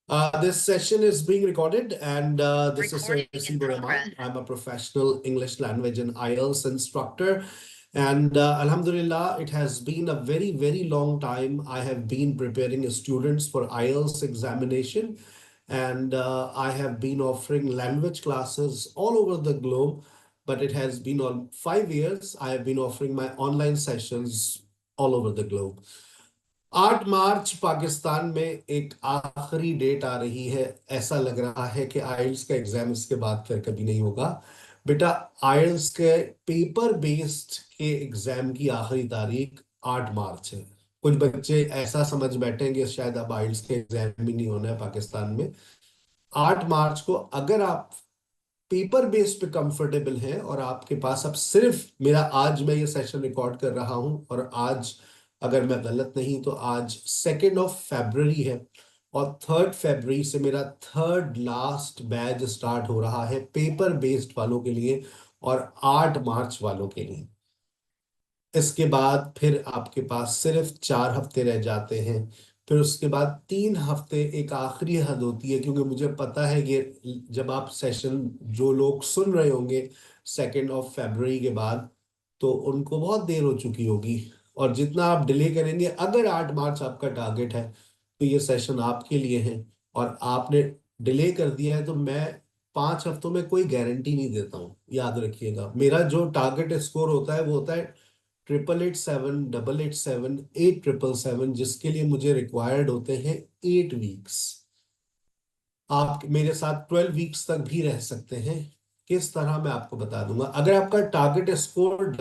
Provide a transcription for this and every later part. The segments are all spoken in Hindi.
This session is being recorded, and this is Sir Rahman. I'm a professional English language and IELTS instructor. And Alhamdulillah, it has been a very, very long time. I have been preparing students for IELTS examination, and I have been offering language classes all over the globe. But it has been on 5 years. I have been offering my online sessions all over the globe. 8 मार्च पाकिस्तान में एक आखिरी डेट आ रही है। ऐसा लग रहा है कि आइल्स का एग्जाम इसके बाद फिर कभी नहीं होगा। बेटा, आइल्स के पेपर बेस्ड के एग्जाम की आखिरी तारीख 8 मार्च है। कुछ बच्चे ऐसा समझ बैठेंगे शायद अब आइल्स के एग्जाम भी नहीं होना है पाकिस्तान में। 8 मार्च को अगर आप पेपर बेस्ड पे कंफर्टेबल हैं और आपके पास अब सिर्फ मेरा, आज मैं ये सेशन रिकॉर्ड कर रहा हूं और आज अगर मैं गलत नहीं तो आज 2 फरवरी है और 3 फरवरी से मेरा थर्ड लास्ट बैच स्टार्ट हो रहा है पेपर बेस्ड वालों के लिए और 8 मार्च वालों के लिए। इसके बाद फिर आपके पास सिर्फ 4 हफ्ते रह जाते हैं। फिर उसके बाद 3 हफ्ते एक आखिरी हद होती है, क्योंकि मुझे पता है कि जब आप सेशन जो लोग सुन रहे होंगे 2 फरवरी के बाद, तो उनको बहुत देर हो चुकी होगी। और जितना आप डिले करेंगे, अगर 8 मार्च आपका टारगेट है तो ये सेशन आपके लिए है। और आपने डिले कर दिया है तो मैं 5 हफ्तों में कोई गारंटी नहीं देता हूँ, याद रखिएगा। मेरा जो टारगेट स्कोर होता है वो होता है 888, 887, 8777, जिसके लिए मुझे रिक्वायर्ड होते हैं 8 वीक्स। आप मेरे साथ 12 वीक्स तक भी रह सकते हैं। किस तरह मैं आपको बता दूंगा। अगर आपका टारगेट स्कोर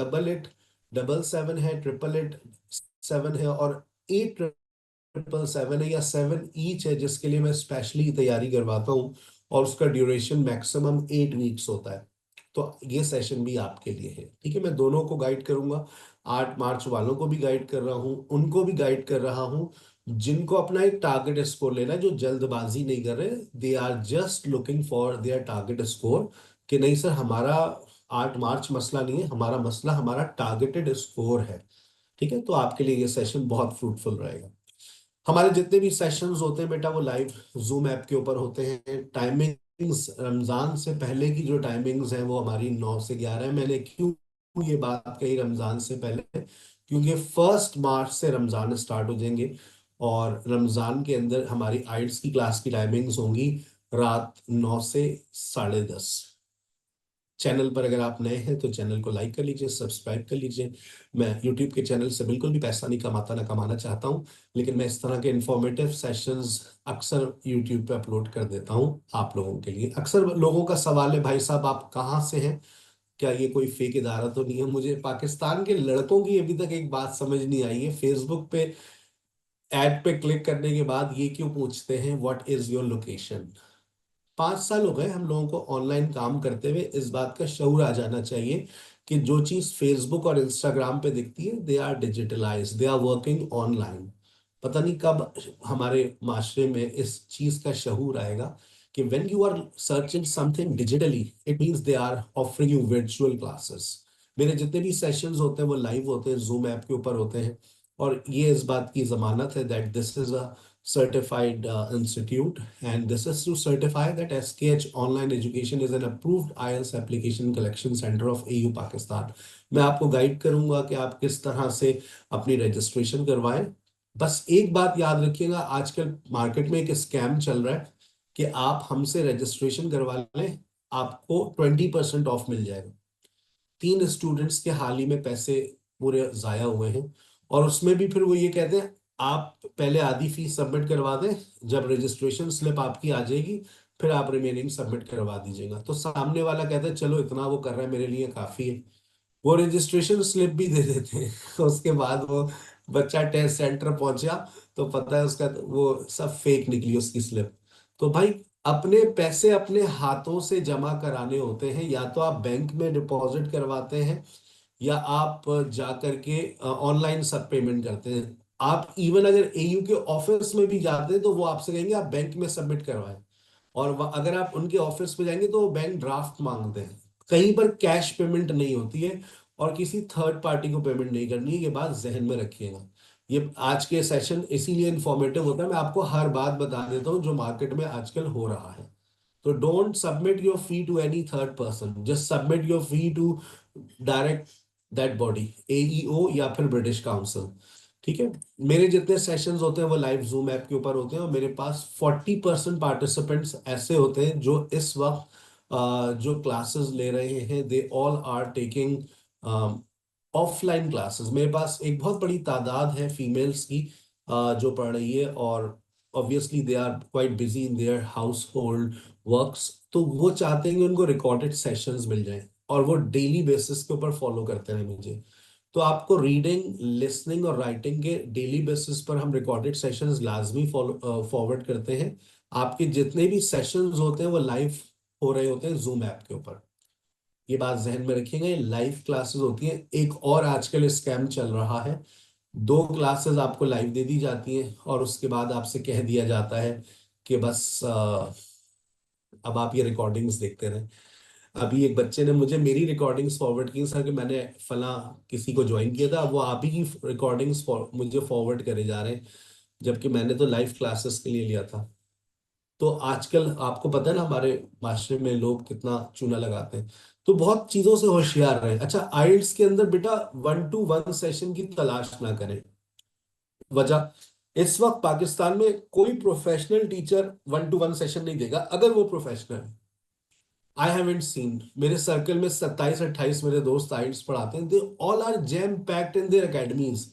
8877 है, 888 है और 8777 है या 7 ईच है, जिसके लिए मैं स्पेशली तैयारी करवाता हूँ और उसका ड्यूरेशन मैक्सिमम 8 वीक्स होता है, तो ये सेशन भी आपके लिए है। ठीक है, मैं दोनों को गाइड करूंगा। 8 मार्च वालों को भी गाइड कर रहा हूँ, उनको भी गाइड कर रहा हूँ जिनको अपना एक टारगेट स्कोर लेना है, जो जल्दबाजी नहीं कर रहे। They are just looking for their target score, कि नहीं सर हमारा 8 मार्च मसला नहीं है, हमारा मसला हमारा टारगेटेड स्कोर है। ठीक है, तो आपके लिए ये सेशन बहुत फ्रूटफुल रहेगा। हमारे जितने भी सेशंस होते हैं बेटा, वो लाइव जूम ऐप के ऊपर होते हैं। टाइमिंग्स रमजान से पहले की जो टाइमिंग्स हैं वो हमारी 9 से 11 है। मैंने क्यों ये बात कही रमजान से पहले, क्योंकि 1 मार्च से रमजान स्टार्ट हो जाएंगे और रमजान के अंदर हमारी आइल्स की क्लास की टाइमिंग्स होंगी रात 9 से 10:30। चैनल पर अगर आप नए हैं तो चैनल को लाइक कर लीजिए, सब्सक्राइब कर लीजिए। मैं यूट्यूब के चैनल से बिल्कुल भी पैसा नहीं कमाता, ना कमाना चाहता हूं, लेकिन मैं इस तरह के इंफॉर्मेटिव सेशंस अक्सर यूट्यूब पे अपलोड कर देता हूं आप लोगों के लिए। अक्सर लोगों का सवाल है, भाई साहब आप कहाँ से हैं, क्या ये कोई फेक इदारा तो नहीं है। मुझे पाकिस्तान के लड़कों की अभी तक एक बात समझ नहीं आई है, फेसबुक पे एड पे क्लिक करने के बाद ये क्यों पूछते हैं व्हाट इज योर लोकेशन। 5 साल हो गए हम लोगों को ऑनलाइन काम करते हुए। इस बात का शऊर आ जाना चाहिए कि जो चीज फेसबुक और इंस्टाग्राम पे दिखती है, they are digitalise, they are working online. पता नहीं कब हमारे माशरे में इस चीज का शऊर आएगा कि when you are searching something digitally, it means they are offering you virtual classes. मेरे जितने भी सेशंस होते हैं वो लाइव होते हैं, जूम ऐप के ऊपर होते हैं, और ये इस बात की जमानत है that this is a certified institute, and this is to certify that SKH Online Education is an approved IELTS application collection center of AU Pakistan। मैं आपको गाइड करूंगा कि आप किस तरह से अपनी रजिस्ट्रेशन करवाएं। बस एक बात याद रखिएगा, आजकल मार्केट में एक स्कैम चल रहा है कि आप हमसे रजिस्ट्रेशन करवा लें, आपको 20% ऑफ मिल जाएगा। 3 स्टूडेंट्स के हाल ही में पैसे पूरे जाया हुए हैं, और उसमें भी फिर वो ये कहते हैं आप पहले आधी फीस सबमिट करवा दें, जब रजिस्ट्रेशन स्लिप आपकी आ जाएगी फिर आप रिमेनिंग सबमिट करवा दीजिएगा। तो सामने वाला कहता है चलो इतना वो कर रहा है मेरे लिए काफी है, वो रजिस्ट्रेशन स्लिप भी दे देते हैं। उसके बाद वो बच्चा टेस्ट सेंटर पहुंचा तो पता है उसका वो सब फेक निकली उसकी स्लिप। तो भाई, अपने पैसे अपने हाथों से जमा कराने होते हैं, या तो आप बैंक में डिपॉजिट करवाते हैं या आप जा करके ऑनलाइन सब पेमेंट करते हैं। आप इवन अगर एयू के ऑफिस में भी जाते हैं तो वो आपसे कहेंगे आप बैंक में सबमिट करवाएं, और अगर आप उनके ऑफिस में जाएंगे तो वो बैंक ड्राफ्ट मांगते हैं। कहीं पर कैश पेमेंट नहीं होती है और किसी थर्ड पार्टी को पेमेंट नहीं करनी है, ये बात जहन में रखिएगा। ये आज के सेशन इसीलिए इंफॉर्मेटिव होता है, मैं आपको हर बात बता देता हूँ जो मार्केट में आजकल हो रहा है। तो don't submit your fee to any third person, just submit your fee to direct that body, AEO या फिर ब्रिटिश काउंसिल। ठीक है। मेरे जितने सेशंस होते हैं वो लाइव जूम ऐप के ऊपर होते हैं, और मेरे पास 40% पार्टिसिपेंट्स ऐसे होते हैं जो इस वक्त जो क्लासेस ले रहे हैं, they all are taking offline classes. मेरे पास एक बहुत बड़ी तादाद है फीमेल्स की जो पढ़ रही है, और obviously they are quite busy in their household works, तो वो चाहते हैं कि उनको रिकॉर्डेड सेशंस मिल जाएं, और वो डेली बेसिस के ऊपर फॉलो करते हैं मुझे। तो आपको रीडिंग, लिसनिंग और राइटिंग के डेली बेसिस पर हम रिकॉर्डेड सेशंस लाजमी फॉलो फॉरवर्ड करते हैं। आपके जितने भी सेशंस होते हैं वो लाइव हो रहे होते हैं जूम ऐप के ऊपर। ये बात जहन में रखिएगा, ये लाइव क्लासेस होती हैं। एक और आजकल स्कैम चल रहा है, 2 क्लासेस आपको लाइव दे दी जाती हैं और उसके बाद आपसे कह दिया जाता है कि बस अब आप ये रिकॉर्डिंग्स देखते रहें। अभी एक बच्चे ने मुझे मेरी रिकॉर्डिंग्स फॉरवर्ड की सर, कि मैंने फला किसी को ज्वाइन किया था, वो आप ही की रिकॉर्डिंग्स मुझे फॉरवर्ड करे जा रहे हैं, जबकि मैंने तो लाइव क्लासेस के लिए लिया था। तो आजकल आपको पता है ना हमारे माशरे में लोग कितना चूना लगाते हैं। तो बहुत चीजों से होशियार रहे। अच्छा, आइल्स के अंदर बेटा 1-to-1 सेशन की तलाश ना करें। वजह, इस वक्त पाकिस्तान में कोई प्रोफेशनल टीचर 1-to-1 सेशन नहीं देगा अगर वो प्रोफेशनल है। आई हैवंट सीन, मेरे सर्कल में 27-28 मेरे दोस्त आइल्स पढ़ाते हैं, they all are jam packed in their academies.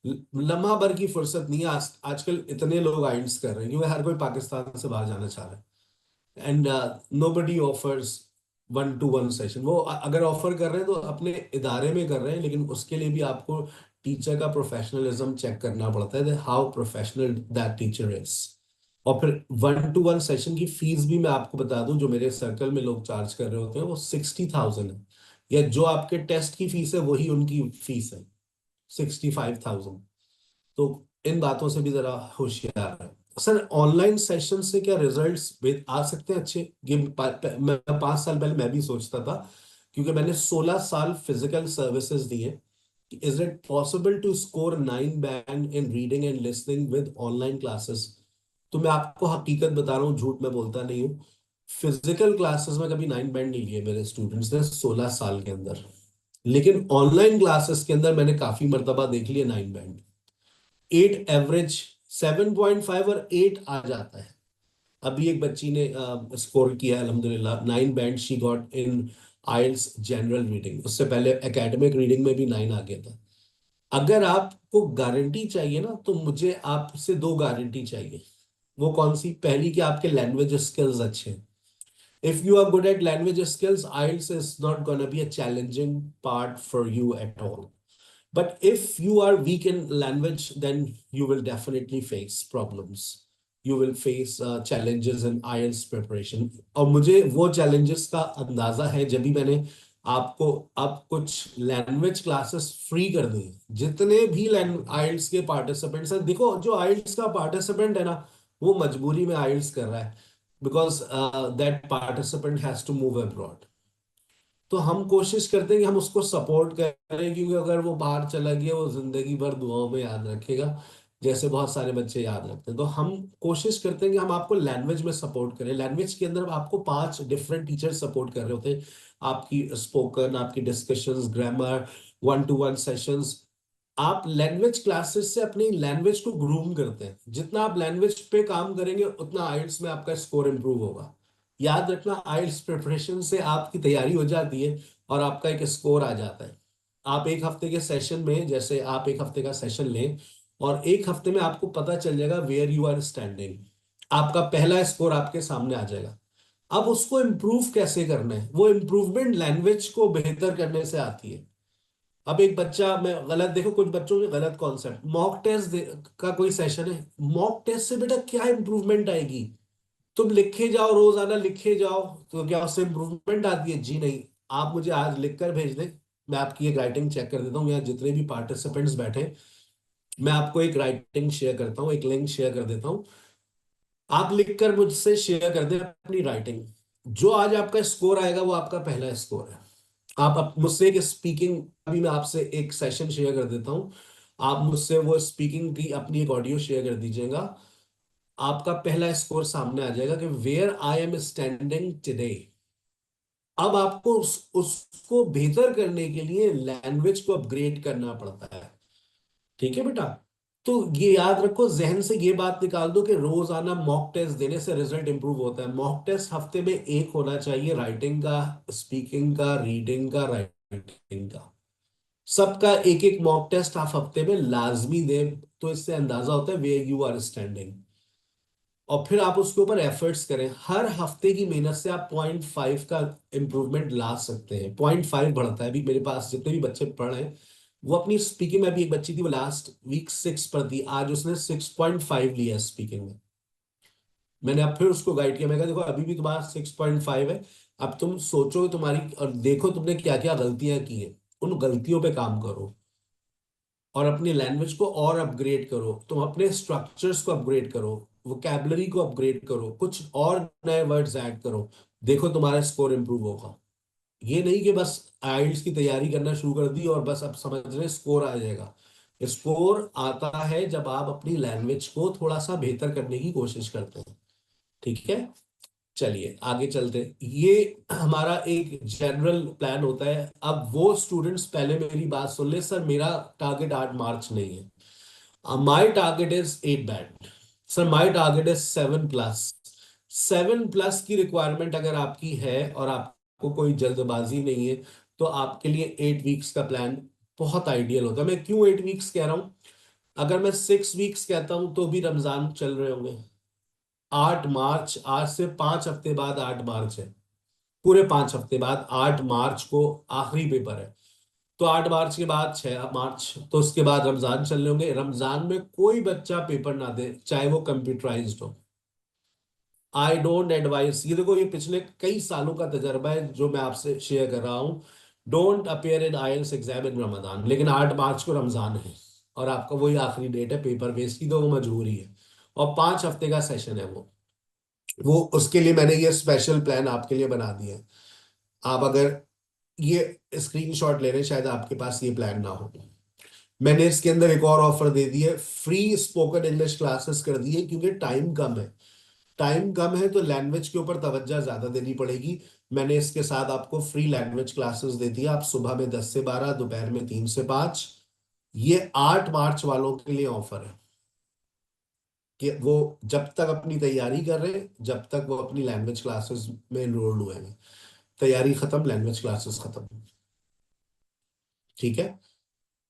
लम्हा भर की फुर्सत नहीं है। आजकल इतने लोग आइल्स कर रहे हैं क्योंकि हर कोई पाकिस्तान से बाहर जाना चाह रहा है, and nobody offers 1-to-1 session. वो अगर ऑफर कर रहे हैं तो अपने इदारे में कर रहे हैं, लेकिन उसके लिए भी आपको टीचर का प्रोफेशनलिज्म चेक करना पड़ता है, how professional that teacher is. और फिर 1-to-1 सेशन की फीस भी मैं आपको बता दूं, जो मेरे सर्कल में लोग चार्ज कर रहे होते हैं वो 60,000 है, या जो आपके टेस्ट की फीस है वही उनकी फीस है, 65,000। तो इन बातों से भी जरा होशियार है। सर, ऑनलाइन सेशन से क्या रिजल्ट्स आ सकते हैं अच्छे? ये मैं 5 साल पहले मैं भी सोचता था, क्योंकि मैंने 16 साल फिजिकल सर्विसेज दी है। Is it possible to score 9 band in reading and listening with online classes? तो मैं आपको हकीकत बता रहा हूँ, झूठ मैं बोलता नहीं हूँ। फिजिकल क्लासेस में कभी 9 बैंड नहीं लिए मेरे स्टूडेंट्स ने 16 साल के अंदर, लेकिन ऑनलाइन क्लासेस के अंदर मैंने काफी मर्तबा देख लिया 9 बैंड। 8 एवरेज, 7.5 और 8 आ जाता है। अभी एक बच्ची ने स्कोर किया अल्हम्दुलिल्लाह 9 band, she got in IELTS general reading. उससे पहले एकेडमिक रीडिंग में भी 9 आ गया था। अगर आपको गारंटी चाहिए ना, तो मुझे आपसे 2 गारंटी चाहिए। वो कौन सी? पहली, कि आपके लैंग्वेज स्किल्स अच्छे हैं। If you are good at language skills, IELTS is not gonna be a challenging part for you at all. But if you are weak in language, then you will definitely face problems. You will face challenges in IELTS preparation. और मुझे वो challenges का अंदाजा है जब भी मैंने आपको अब कुछ लैंग्वेज क्लासेस फ्री कर दी। जितने भी आइल्स के पार्टिसिपेंट्स हैं, देखो जो आइल्स का पार्टिसिपेंट है ना, वो मजबूरी में आइल्स कर रहा है, because that participant has to move abroad. तो हम कोशिश करते हैं कि हम उसको सपोर्ट करें, क्योंकि अगर वो बाहर चला गया वो जिंदगी भर दुआओं में याद रखेगा, जैसे बहुत सारे बच्चे याद रखते हैं। तो हम कोशिश करते हैं कि हम आपको लैंग्वेज में सपोर्ट करें। लैंग्वेज के अंदर आपको 5 डिफरेंट टीचर सपोर्ट कर रहे होते हैं, आपकी स्पोकन, आपकी डिस्कशंस, ग्रामर, 1-to-1 सेशंस। आप लैंग्वेज क्लासेस से अपनी लैंग्वेज को ग्रूम करते हैं। जितना आप लैंग्वेज पे काम करेंगे उतना आइल्स में आपका स्कोर इंप्रूव होगा। याद रखना, आइल्स प्रिपरेशन से आपकी तैयारी हो जाती है और आपका एक स्कोर आ जाता है। आप एक हफ्ते के सेशन में, जैसे आप एक हफ्ते का सेशन लें और एक हफ्ते में आपको पता चल जाएगा वेयर यू आर स्टैंडिंग। आपका पहला स्कोर आपके सामने आ जाएगा। अब उसको इम्प्रूव कैसे करना है? वो इम्प्रूवमेंट लैंग्वेज को बेहतर करने से आती है। अब एक बच्चा, मैं गलत देखो, कुछ बच्चों के गलत कॉन्सेप्ट, मॉक टेस्ट का कोई सेशन है, मॉक टेस्ट से बेटा क्या इंप्रूवमेंट आएगी? तुम लिखे जाओ, रोजाना लिखे जाओ, तो क्या उससे इंप्रूवमेंट आती है? जी नहीं। आप मुझे आज लिख कर भेज दें, मैं आपकी एक राइटिंग चेक कर देता हूँ। यहाँ जितने भी पार्टिसिपेंट्स बैठे, मैं आपको एक राइटिंग शेयर करता हूँ, एक लिंक शेयर कर देता हूँ। आप लिखकर मुझसे शेयर कर दें अपनी राइटिंग। जो आज आपका स्कोर आएगा वो आपका पहला स्कोर है। आप मुझसे एक स्पीकिंग, अभी मैं आपसे एक सेशन शेयर कर देता हूँ। आप मुझसे वो स्पीकिंग की अपनी एक ऑडियो शेयर कर दीजिएगा, आपका पहला स्कोर सामने आ जाएगा कि where I am standing today. अब आपको उसको बेहतर करने के लिए लैंग्वेज को अपग्रेड करना पड़ता है। ठीक है बेटा। तो ये याद रखो, जहन से ये बात निकाल दो कि रोजाना मॉक टेस्ट देने से रिजल्ट इंप्रूव होता है। मॉक टेस्ट हफ्ते में एक होना चाहिए, राइटिंग का, स्पीकिंग का, रीडिंग का, राइटिंग का, सबका एक एक मॉक टेस्ट आप हफ्ते में लाजमी दें। तो इससे अंदाजा होता है वे यू आर स्टैंडिंग। और फिर आप उसके ऊपर एफर्ट्स करें। हर हफ्ते की मेहनत से आप 0.5 का इंप्रूवमेंट ला सकते हैं। 0.5 बढ़ता है। अभी मेरे पास जितने भी बच्चे पढ़ रहे हैं, वो अपनी स्पीकिंग में, भी एक बच्ची थी वो लास्ट वीक 6 पर थी, आज उसने 6.5 लिया है स्पीकिंग में। मैंने अब फिर उसको गाइड किया, मैं कहा देखो अभी भी तुम्हारा 6.5 है, अब तुम सोचो तुम्हारी, और देखो तुमने क्या क्या गलतियां की हैं, उन गलतियों पे काम करो और अपनी लैंग्वेज को और अपग्रेड करो। तुम अपने स्ट्रक्चर्स को अपग्रेड करो, वोकैबुलरी को अपग्रेड करो, कुछ और नए वर्ड्स ऐड करो। देखो तुम्हारा स्कोर इंप्रूव होगा। ये नहीं कि बस आइल्स की तैयारी करना शुरू कर दी और बस अब समझ रहे स्कोर आ जाएगा। स्कोर आता है जब आप अपनी लैंग्वेज को थोड़ा सा बेहतर करने की कोशिश करते हैं। ठीक है, चलिए आगे चलते हैं। ये हमारा एक जनरल प्लान होता है। अब वो स्टूडेंट्स पहले मेरी बात सुन ले, सर मेरा टारगेट 8 मार्च नहीं है, my target is 8 band, sir my target is 7+। 7+ की रिक्वायरमेंट अगर आपकी है और आपको कोई जल्दबाजी नहीं है, तो आपके लिए 8 वीक्स का प्लान बहुत आइडियल होता है। मैं क्यों 8 वीक्स कह रहा हूं? अगर मैं 6 वीक्स कहता हूं तो भी रमजान चल रहे होंगे। 8 मार्च, आज से 5 हफ्ते बाद 8 मार्च है, पूरे 5 हफ्ते बाद 8 मार्च को आखिरी पेपर है। तो 8 मार्च के बाद 6 मार्च, तो उसके बाद रमजान चल रहे होंगे। रमजान में कोई बच्चा पेपर ना दे, चाहे वो कंप्यूटराइज्ड हो। आई डोंट एडवाइस, ये देखो ये पिछले कई सालों का तजर्बा है जो मैं आपसे शेयर कर रहा हूँ। Don't appear in IELTS exam in Ramzan. लेकिन 8 मार्च को रमजान है और आपका वही आखिरी डेट है पेपर बेस की, तो वो मजबूरी है। और 5 हफ्ते का सेशन है वो उसके लिए मैंने ये स्पेशल प्लान आपके लिए बना दिया है। आप अगर ये स्क्रीनशॉट ले रहे हैं, शायद आपके पास ये प्लान ना हो। मैंने इसके अंदर एक और ऑफर दे दी है, फ्री स्पोकन इंग्लिश क्लासेस कर दी है, क्योंकि टाइम कम है। टाइम कम है तो लैंग्वेज के ऊपर तवज्जो ज्यादा देनी पड़ेगी। मैंने इसके साथ आपको फ्री लैंग्वेज क्लासेस दे दी। आप सुबह में 10 से 12, दोपहर में 3 से 5। ये 8 मार्च वालों के लिए ऑफर है कि वो जब तक अपनी तैयारी कर रहे हैं, जब तक वो अपनी लैंग्वेज क्लासेस में एनरोल्ड हुए हैं, तैयारी खत्म, लैंग्वेज क्लासेस खत्म। ठीक है।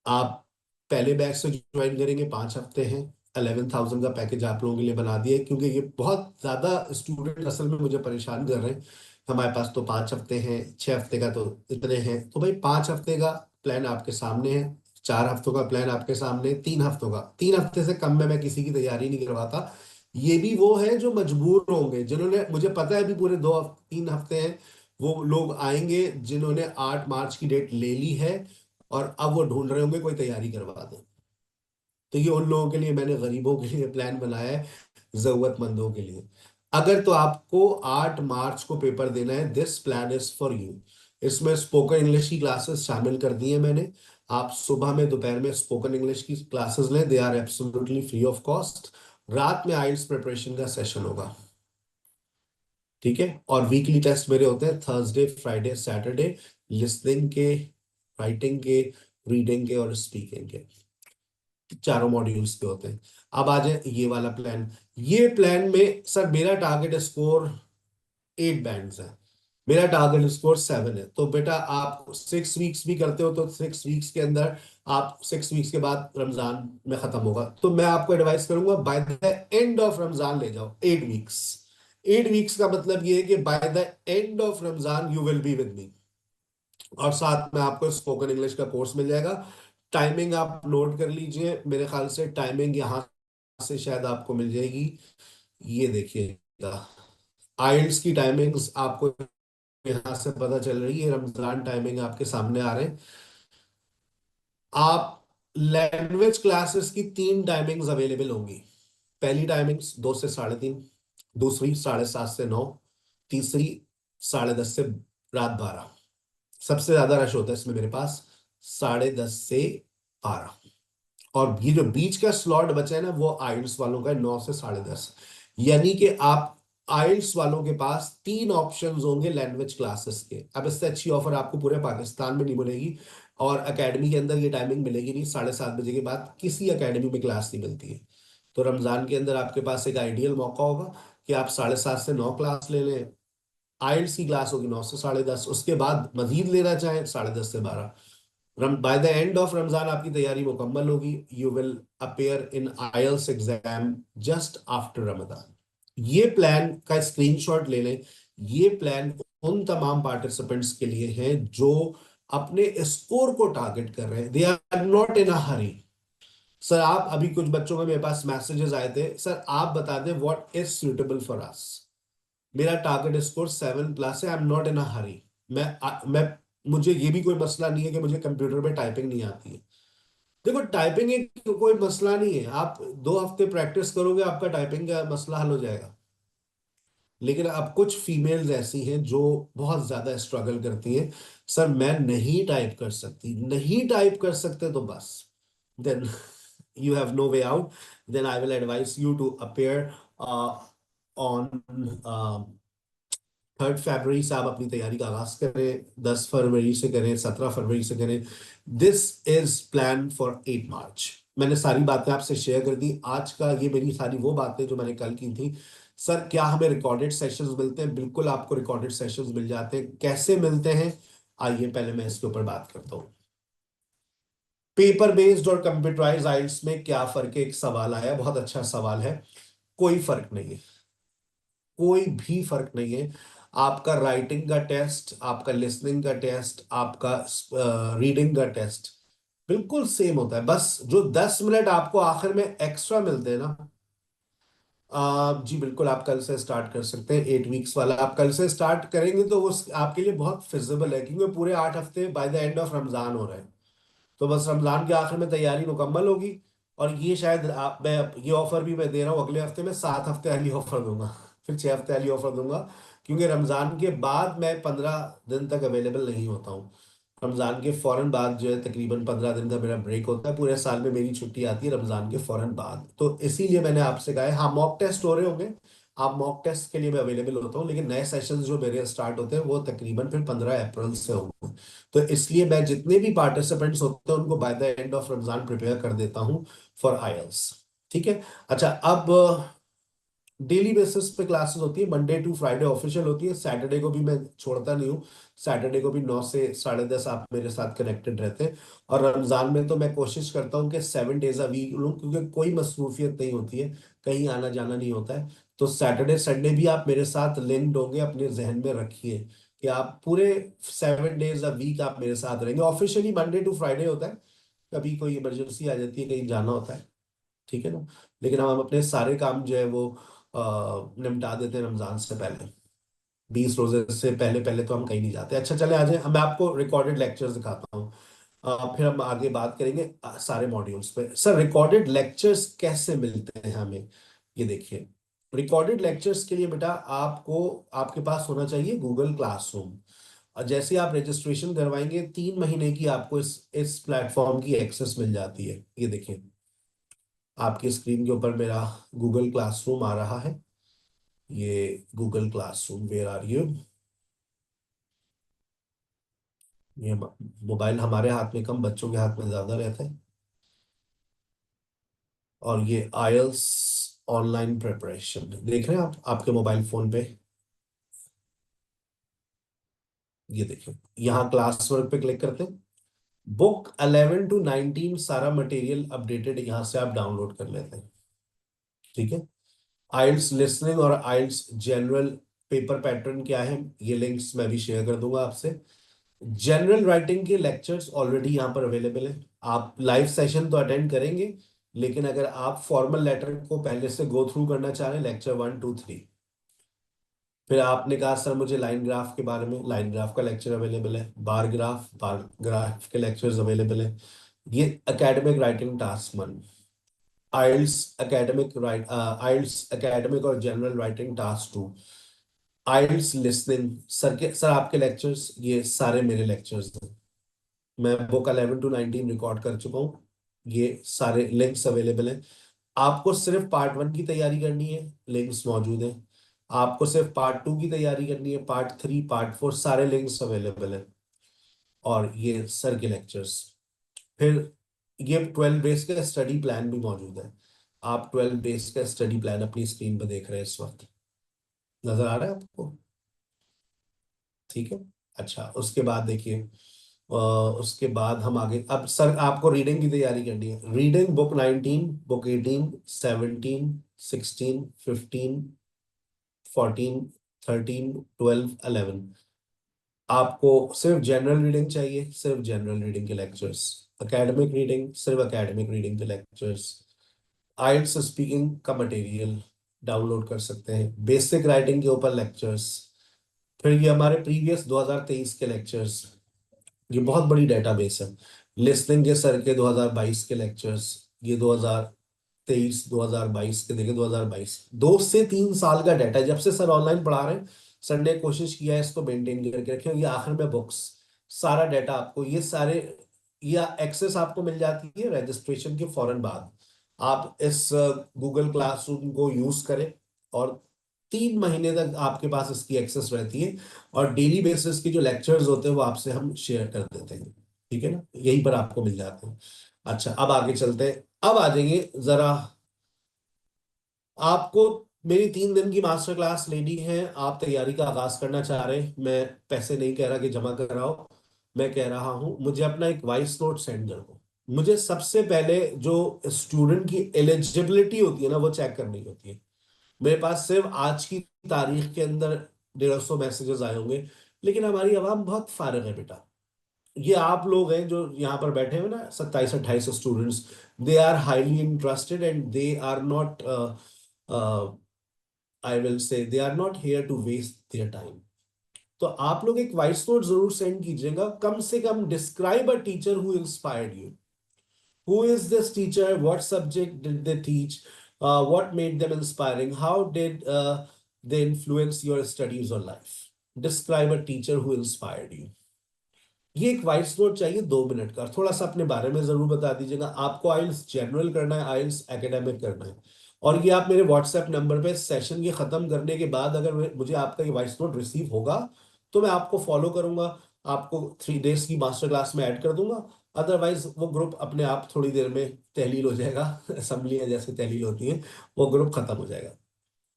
आप पहले बैच से ज्वाइन करेंगे, 5 हफ्ते हैं। 11,000 का पैकेज आप लोगों के लिए बना दिया है, क्योंकि ये बहुत ज्यादा स्टूडेंट असल में मुझे परेशान कर रहे हैं। हमारे पास तो 5 हफ्ते हैं, 6 हफ्ते का तो इतने हैं, तो भाई 5 हफ्ते का प्लान आपके सामने है, 4 हफ्तों का प्लान आपके सामने, 3 हफ्तों का। 3 हफ्ते से कम में मैं किसी की तैयारी नहीं करवाता। ये भी वो है जो मजबूर होंगे, जिन्होंने, मुझे पता है अभी पूरे 3 हफ्ते हैं, वो लोग आएंगे जिन्होंने 8 मार्च की डेट ले ली है और अब वो ढूंढ रहे होंगे कोई तैयारी करवा दे। तो ये उन लोगों के लिए मैंने, गरीबों के लिए प्लान बनाया है, जरूरतमंदों के लिए। अगर तो आपको 8 मार्च को पेपर देना है, this plan is for you. इसमें स्पोकन इंग्लिश की क्लासेस शामिल कर दी है मैंने। आप सुबह में, दोपहर में स्पोकन इंग्लिश की क्लासेस लें, they are absolutely free of cost. रात में आइल्स प्रिपरेशन का सेशन होगा। ठीक है। और वीकली टेस्ट मेरे होते हैं थर्सडे, फ्राइडे, सैटरडे, लिसनिंग के, राइटिंग के, रीडिंग के और स्पीकिंग के, चारों मॉड्यूल्स के होते हैं। अब आ जाए ये वाला प्लान। ये प्लान में सर मेरा टारगेट स्कोर 8 बैंड्स है, मेरा टारगेट स्कोर 7 है। तो बेटा आप 6 वीक्स भी करते हो तो 6 वीक्स के अंदर, आप 6 वीक्स के बाद रमजान में खत्म होगा, तो मैं आपको एडवाइस करूंगा bye the end of Ramzan ले जाओ 8 वीक्स। 8 वीक्स का मतलब ये है कि bye the end of Ramzan you will be with me, और साथ में आपको स्पोकन इंग्लिश का कोर्स मिल जाएगा। टाइमिंग आप नोट कर लीजिए, मेरे ख्याल से टाइमिंग यहाँ से शायद आपको मिल जाएगी। ये देखिएगा, आइल्स की टाइमिंग्स आपको यहाँ से पता चल रही है, रमजान टाइमिंग आपके सामने आ रहे हैं। आप लैंग्वेज क्लासेस की 3 टाइमिंग्स अवेलेबल होंगी। पहली टाइमिंग्स 2 से 3:30, दूसरी 7:30 से 9, तीसरी 10:30 से रात 12। सबसे ज्यादा रश होता है इसमें मेरे पास 10:30 से 12। और ये जो बीच का स्लॉट बचा है ना, वो आइल्स वालों का है 9 से 10:30। यानी कि आप आइल्स वालों के पास 3 ऑप्शंस होंगे लैंग्वेज क्लासेस के। अब इससे अच्छी ऑफर आपको पूरे पाकिस्तान में नहीं मिलेगी, और एकेडमी के अंदर ये टाइमिंग मिलेगी नहीं। 7:30 बजे के बाद किसी एकेडमी में क्लास नहीं मिलती है। तो रमजान के अंदर आपके पास एक आइडियल मौका होगा कि आप 7:30 से 9 क्लास ले लें। आइल्स की क्लास होगी 9 से 10:30, उसके बाद मजीद लेना चाहें 10:30 से 12। Bye the end of Ramzan आपकी तैयारी मुकम्मल होगी। You will appear in IELTS exam just after Ramzan. ये प्लान का स्क्रीनशॉट ले लें। ये प्लान उन तमाम पार्टिसिपेंट्स के लिए है जो अपने स्कोर को टारगेट कर रहे हैं। They are not in a hurry. Sir, आप अभी कुछ बच्चों के मेरे पास मैसेजेस आए थे, सर आप बता दें what is suitable for us. मेरा टारगेट स्कोर 7+ है, I am not in a हरी। मैं मुझे ये भी कोई मसला नहीं है कि मुझे कंप्यूटर पे टाइपिंग नहीं आती है। देखो, टाइपिंग एक कोई मसला नहीं है। आप 2 हफ्ते प्रैक्टिस करोगे, आपका टाइपिंग का मसला हल हो जाएगा। लेकिन अब कुछ फीमेल्स ऐसी हैं जो बहुत ज्यादा स्ट्रगल करती हैं। सर, मैं नहीं टाइप कर सकती, नहीं टाइप कर सकते तो बस, then you have no way out. Then I will advise you to appear on 3rd February से आप अपनी तैयारी का आगाज करें, 10 फरवरी से करें, 17 फरवरी से करें। दिस इज प्लान फॉर 8 मार्च। मैंने सारी बातें आपसे शेयर कर दी। आज का ये मेरी सारी वो बातें जो मैंने कल की थी। सर, क्या हमें रिकॉर्डेड सेशंस मिलते हैं? बिल्कुल आपको रिकॉर्डेड सेशंस मिल जाते हैं। कैसे मिलते हैं? आइए पहले मैं इसके ऊपर बात करता हूँ। पेपर बेस्ड और कंप्यूटराइज आइल्स में क्या फर्क है? एक सवाल आया, बहुत अच्छा सवाल है। कोई फर्क नहीं है, कोई भी फर्क नहीं है। आपका राइटिंग का टेस्ट, आपका लिसनिंग का टेस्ट, आपका रीडिंग का टेस्ट बिल्कुल सेम होता है। बस जो 10 मिनट आपको आखिर में एक्स्ट्रा मिलते हैं ना, जी बिल्कुल, आप कल से स्टार्ट कर सकते हैं। 8 वीक्स वाला आप कल से स्टार्ट करेंगे तो वो आपके लिए बहुत फिजिबल है, क्योंकि पूरे 8 हफ्ते bye the end of Ramzan हो रहे हैं। तो बस रमजान के आखिर में तैयारी मुकम्मल होगी। और ये शायद मैं ये ऑफर भी मैं दे रहा हूँ, अगले हफ्ते में 7 हफ्ते वाली ऑफर दूंगा, फिर 6 हफ्ते वाली ऑफर दूंगा। क्योंकि रमजान के बाद मैं 15 दिन तक अवेलेबल नहीं होता हूँ। रमजान के फौरन बाद जो है तकरीबन 15 दिन का मेरा ब्रेक होता है। पूरे साल में मेरी छुट्टी आती है रमजान के फौरन बाद। तो इसीलिए मैंने आपसे कहा है, हाँ मॉक टेस्ट हो रहे होंगे, आप मॉक टेस्ट के लिए मैं अवेलेबल होता हूँ, लेकिन नए सेशंस जो मेरे स्टार्ट होते हैं वो तकरीबन फिर 15 अप्रैल से होंगे। तो इसलिए मैं जितने भी पार्टिसिपेंट्स होते हैं उनको bye the end of Ramzan prepare कर देता हूँ फॉर आईएलटीएस। ठीक है। अच्छा, अब डेली बेसिस पे क्लासेस होती है, मंडे टू फ्राइडे ऑफिशियल होती है। सैटरडे को भी मैं छोड़ता नहीं हूँ। सैटरडे को भी 9 से 10:30 आप मेरे साथ कनेक्टेड रहते हैं। और रमजान में तो मैं कोशिश करता हूँ कि 7 डेज अ वीक लूँ, क्योंकि कोई मसरूफियत नहीं होती है, कहीं आना जाना नहीं होता है। तो सैटरडे संडे भी आप मेरे साथ लिंक्ड होंगे, अपने जहन में रखिए कि आप पूरे 7 डेज अ वीक आप मेरे साथ रहेंगे। ऑफिशियली मंडे टू फ्राइडे होता है, कभी कोई इमरजेंसी आ जाती है, कहीं जाना होता है, ठीक है ना। लेकिन हम अपने सारे काम जो है वो निपटा देते हैं रमजान से पहले। 20 रोजे से पहले पहले तो हम कहीं नहीं जाते। अच्छा चले, आज मैं आपको रिकॉर्डेड लेक्चर्स दिखाता हूँ। फिर हम आगे बात करेंगे सारे मॉड्यूल्स पे। सर, रिकॉर्डेड लेक्चर्स कैसे मिलते हैं हमें? ये देखिए, रिकॉर्डेड लेक्चर्स के लिए बेटा आपको, आपके पास होना चाहिए गूगल क्लासरूम। और जैसे आप रजिस्ट्रेशन करवाएंगे, 3 महीने की आपको इस प्लेटफॉर्म की एक्सेस मिल जाती है। ये देखिए, आपकी स्क्रीन के ऊपर मेरा गूगल क्लासरूम आ रहा है। ये Google classroom, where are you? ये मोबाइल हमारे हाथ में कम, बच्चों के हाथ में ज्यादा रहता है। और ये आईएलटीएस ऑनलाइन प्रिपरेशन देख रहे हैं आप आपके मोबाइल फोन पे? ये देखिए, यहाँ क्लास वर्क पे क्लिक करते हैं। बुक 11 to 19 सारा मटेरियल अपडेटेड यहाँ से आप डाउनलोड कर लेते हैं। ठीक है। आइल्स लिसनिंग और आइल्स जनरल पेपर पैटर्न क्या है, ये लिंक्स मैं भी शेयर कर दूंगा आपसे। जनरल राइटिंग के लेक्चर्स ऑलरेडी यहाँ पर अवेलेबल है। आप लाइव सेशन तो अटेंड करेंगे, लेकिन अगर आप फॉर्मल लेटर को पहले से गो थ्रू करना चाह रहे हैं, लेक्चर 1 2 3। फिर आपने कहा सर मुझे लाइन ग्राफ के बारे में, लाइन ग्राफ का लेक्चर अवेलेबल है। बार ग्राफ के लेक्चर्स अवेलेबल है। ये एकेडमिक राइटिंग टास्क 1, आइल्स एकेडमिक और जनरल राइटिंग टास्क 2, आइल्स लिसनिंग। सर आपके लेक्चर्स ये सारे मेरे लेक्चर्स हैं। मैं बुक 11 to 19 रिकॉर्ड कर चुका हूँ। ये सारे लिंक्स अवेलेबल हैं। आपको सिर्फ पार्ट 1 की तैयारी करनी है, लिंक्स मौजूद हैं। आपको सिर्फ पार्ट 2 की तैयारी करनी है, पार्ट 3, पार्ट 4 सारे लिंक्स अवेलेबल हैं। और ये सर के लेक्चर्स। फिर ये 12 बेस का स्टडी प्लान भी मौजूद है। आप 12 बेस का स्टडी प्लान अपनी स्क्रीन पर देख रहे हैं इस वक्त, नजर आ रहा है आपको? ठीक है। अच्छा, उसके बाद देखिए, उसके बाद हम आगे, अब सर आपको रीडिंग की तैयारी करनी है। Reading book 19, book 18, 17, 16, 15, 14, 13, 12, 11। आपको सिर्फ जनरल रीडिंग चाहिए, सिर्फ जनरल रीडिंग के लेक्चर्स। एकेडमिक रीडिंग, सिर्फ एकेडमिक रीडिंग के लेक्चर्स। आइल्स स्पीकिंग का मटेरियल डाउनलोड कर सकते हैं, बेसिक राइटिंग के ऊपर लेक्चर्स। फिर ये हमारे प्रीवियस 2023 के लेक्चर्स, ये बहुत बड़ी डेटाबेस है। लिसनिंग के सर के 2022 के लेक्चर्स, ये 2023 2022 के देखे, 2022 2 से 3 साल का डाटा है जब से सर ऑनलाइन पढ़ा रहे हैं। सर ने कोशिश किया है इसको मेंटेन करके रखें। ये आखिर में बुक्स, सारा डाटा आपको, ये सारे, या एक्सेस आपको मिल जाती है रजिस्ट्रेशन के फौरन बाद। आप इस गूगल क्लासरूम को यूज करें, और 3 महीने तक आपके पास इसकी एक्सेस रहती है। और डेली बेसिस की जो लेक्चर्स होते हैं वो आपसे हम शेयर कर देते हैं, ठीक है ना, यहीं पर आपको मिल जाते हैं। अच्छा, अब आगे चलते हैं। अब आ जाइए जरा, आपको मेरी 3 दिन की मास्टर क्लास लेनी है। आप तैयारी का आगाज करना चाह रहे हैं, मैं पैसे नहीं कह रहा कि जमा कराओ, मैं कह रहा हूं मुझे अपना एक वॉइस नोट सेंड कर दो। मुझे सबसे पहले जो स्टूडेंट की एलिजिबिलिटी होती है ना, वो चेक करनी होती है। मेरे पास सिर्फ आज की तारीख के अंदर 150 मैसेजेस आए होंगे, लेकिन हमारी आवाम बहुत फारिग है बेटा। ये आप लोग हैं जो यहाँ पर बैठे हुए ना, 27-28 students, they are highly interested and they are not, I will say they are not here to waste their time. तो आप लोग एक वॉइस नोट जरूर सेंड कीजिएगा, कम से कम describe a teacher who inspired you. Who is this teacher? What subject did they teach? What made them inspiring? How did they influence your studies or life? Describe a teacher who inspired you. ये एक वॉइस नोट चाहिए 2 मिनट का। थोड़ा सा अपने बारे में जरूर बता दीजिएगा। आपको आइल्स जनरल करना है, आइल्स एकेडमिक करना है। और ये आप मेरे व्हाट्सएप नंबर पे सेशन के खत्म करने के बाद अगर मुझे आपका ये वॉइस नोट रिसीव होगा, तो मैं आपको फॉलो करूंगा, आपको 3 डेज की मास्टर क्लास में ऐड कर दूंगा। अदरवाइज वो ग्रुप अपने आप थोड़ी देर में तहलील हो जाएगा असेंबलियां जैसे तहलील होती है, वो ग्रुप खत्म हो जाएगा।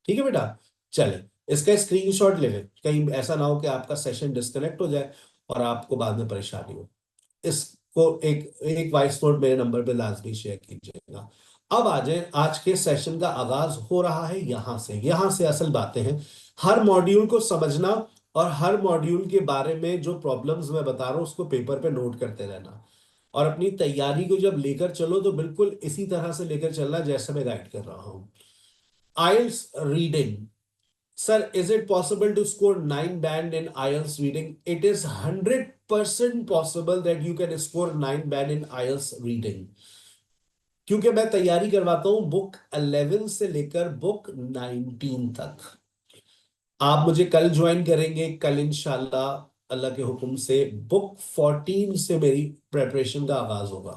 ठीक है बेटा, चले, इसका स्क्रीनशॉट ले लें, कहीं ऐसा ना हो कि आपका सेशन डिस्कनेक्ट हो जाए और आपको बाद में परेशानी हो। इसको एक एक वॉइस नोट मेरे नंबर पे लाजमी शेयर कीजिएगा। अब आ जाए, आज के सेशन का आगाज हो रहा है यहाँ से असल बातें हैं। हर मॉड्यूल को समझना, और हर मॉड्यूल के बारे में जो प्रॉब्लम्स मैं बता रहा हूँ उसको पेपर पे नोट करते रहना। और अपनी तैयारी को जब लेकर चलो तो बिल्कुल इसी तरह से लेकर चलना जैसे मैं गाइड कर रहा हूँ। आइल्स reading, Sir, is it possible to score 9 band in IELTS reading? It is 100% possible that you can score 9 band in IELTS reading. क्योंकि मैं तैयारी करवाता हूं बुक 11 से लेकर बुक 19 तक। आप मुझे कल ज्वाइन करेंगे, कल इंशाल्लाह अल्लाह के हुक्म से बुक 14 से मेरी प्रेपरेशन का आगाज होगा।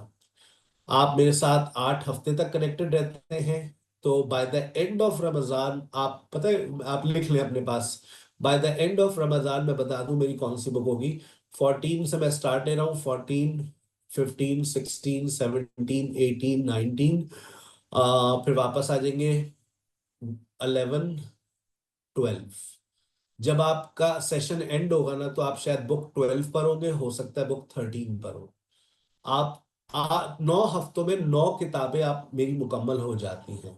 आप मेरे साथ 8 हफ्ते तक कनेक्टेड रहते हैं, तो by the end of Ramzan, आप पता है, आप लिख लें अपने पास, by the end of Ramzan मैं बता दूं मेरी कौन सी बुक होगी। 14 से मैं स्टार्ट ले रहा हूँ, 14, 15, 16, 17, 18, 19, फिर वापस आ जाएंगे 11, 12। जब आपका सेशन एंड होगा ना, तो आप शायद बुक 12 पर होंगे, हो सकता है बुक 13 पर हो। आप 9 हफ्तों में 9 किताबें आप मेरी मुकम्मल हो जाती हैं।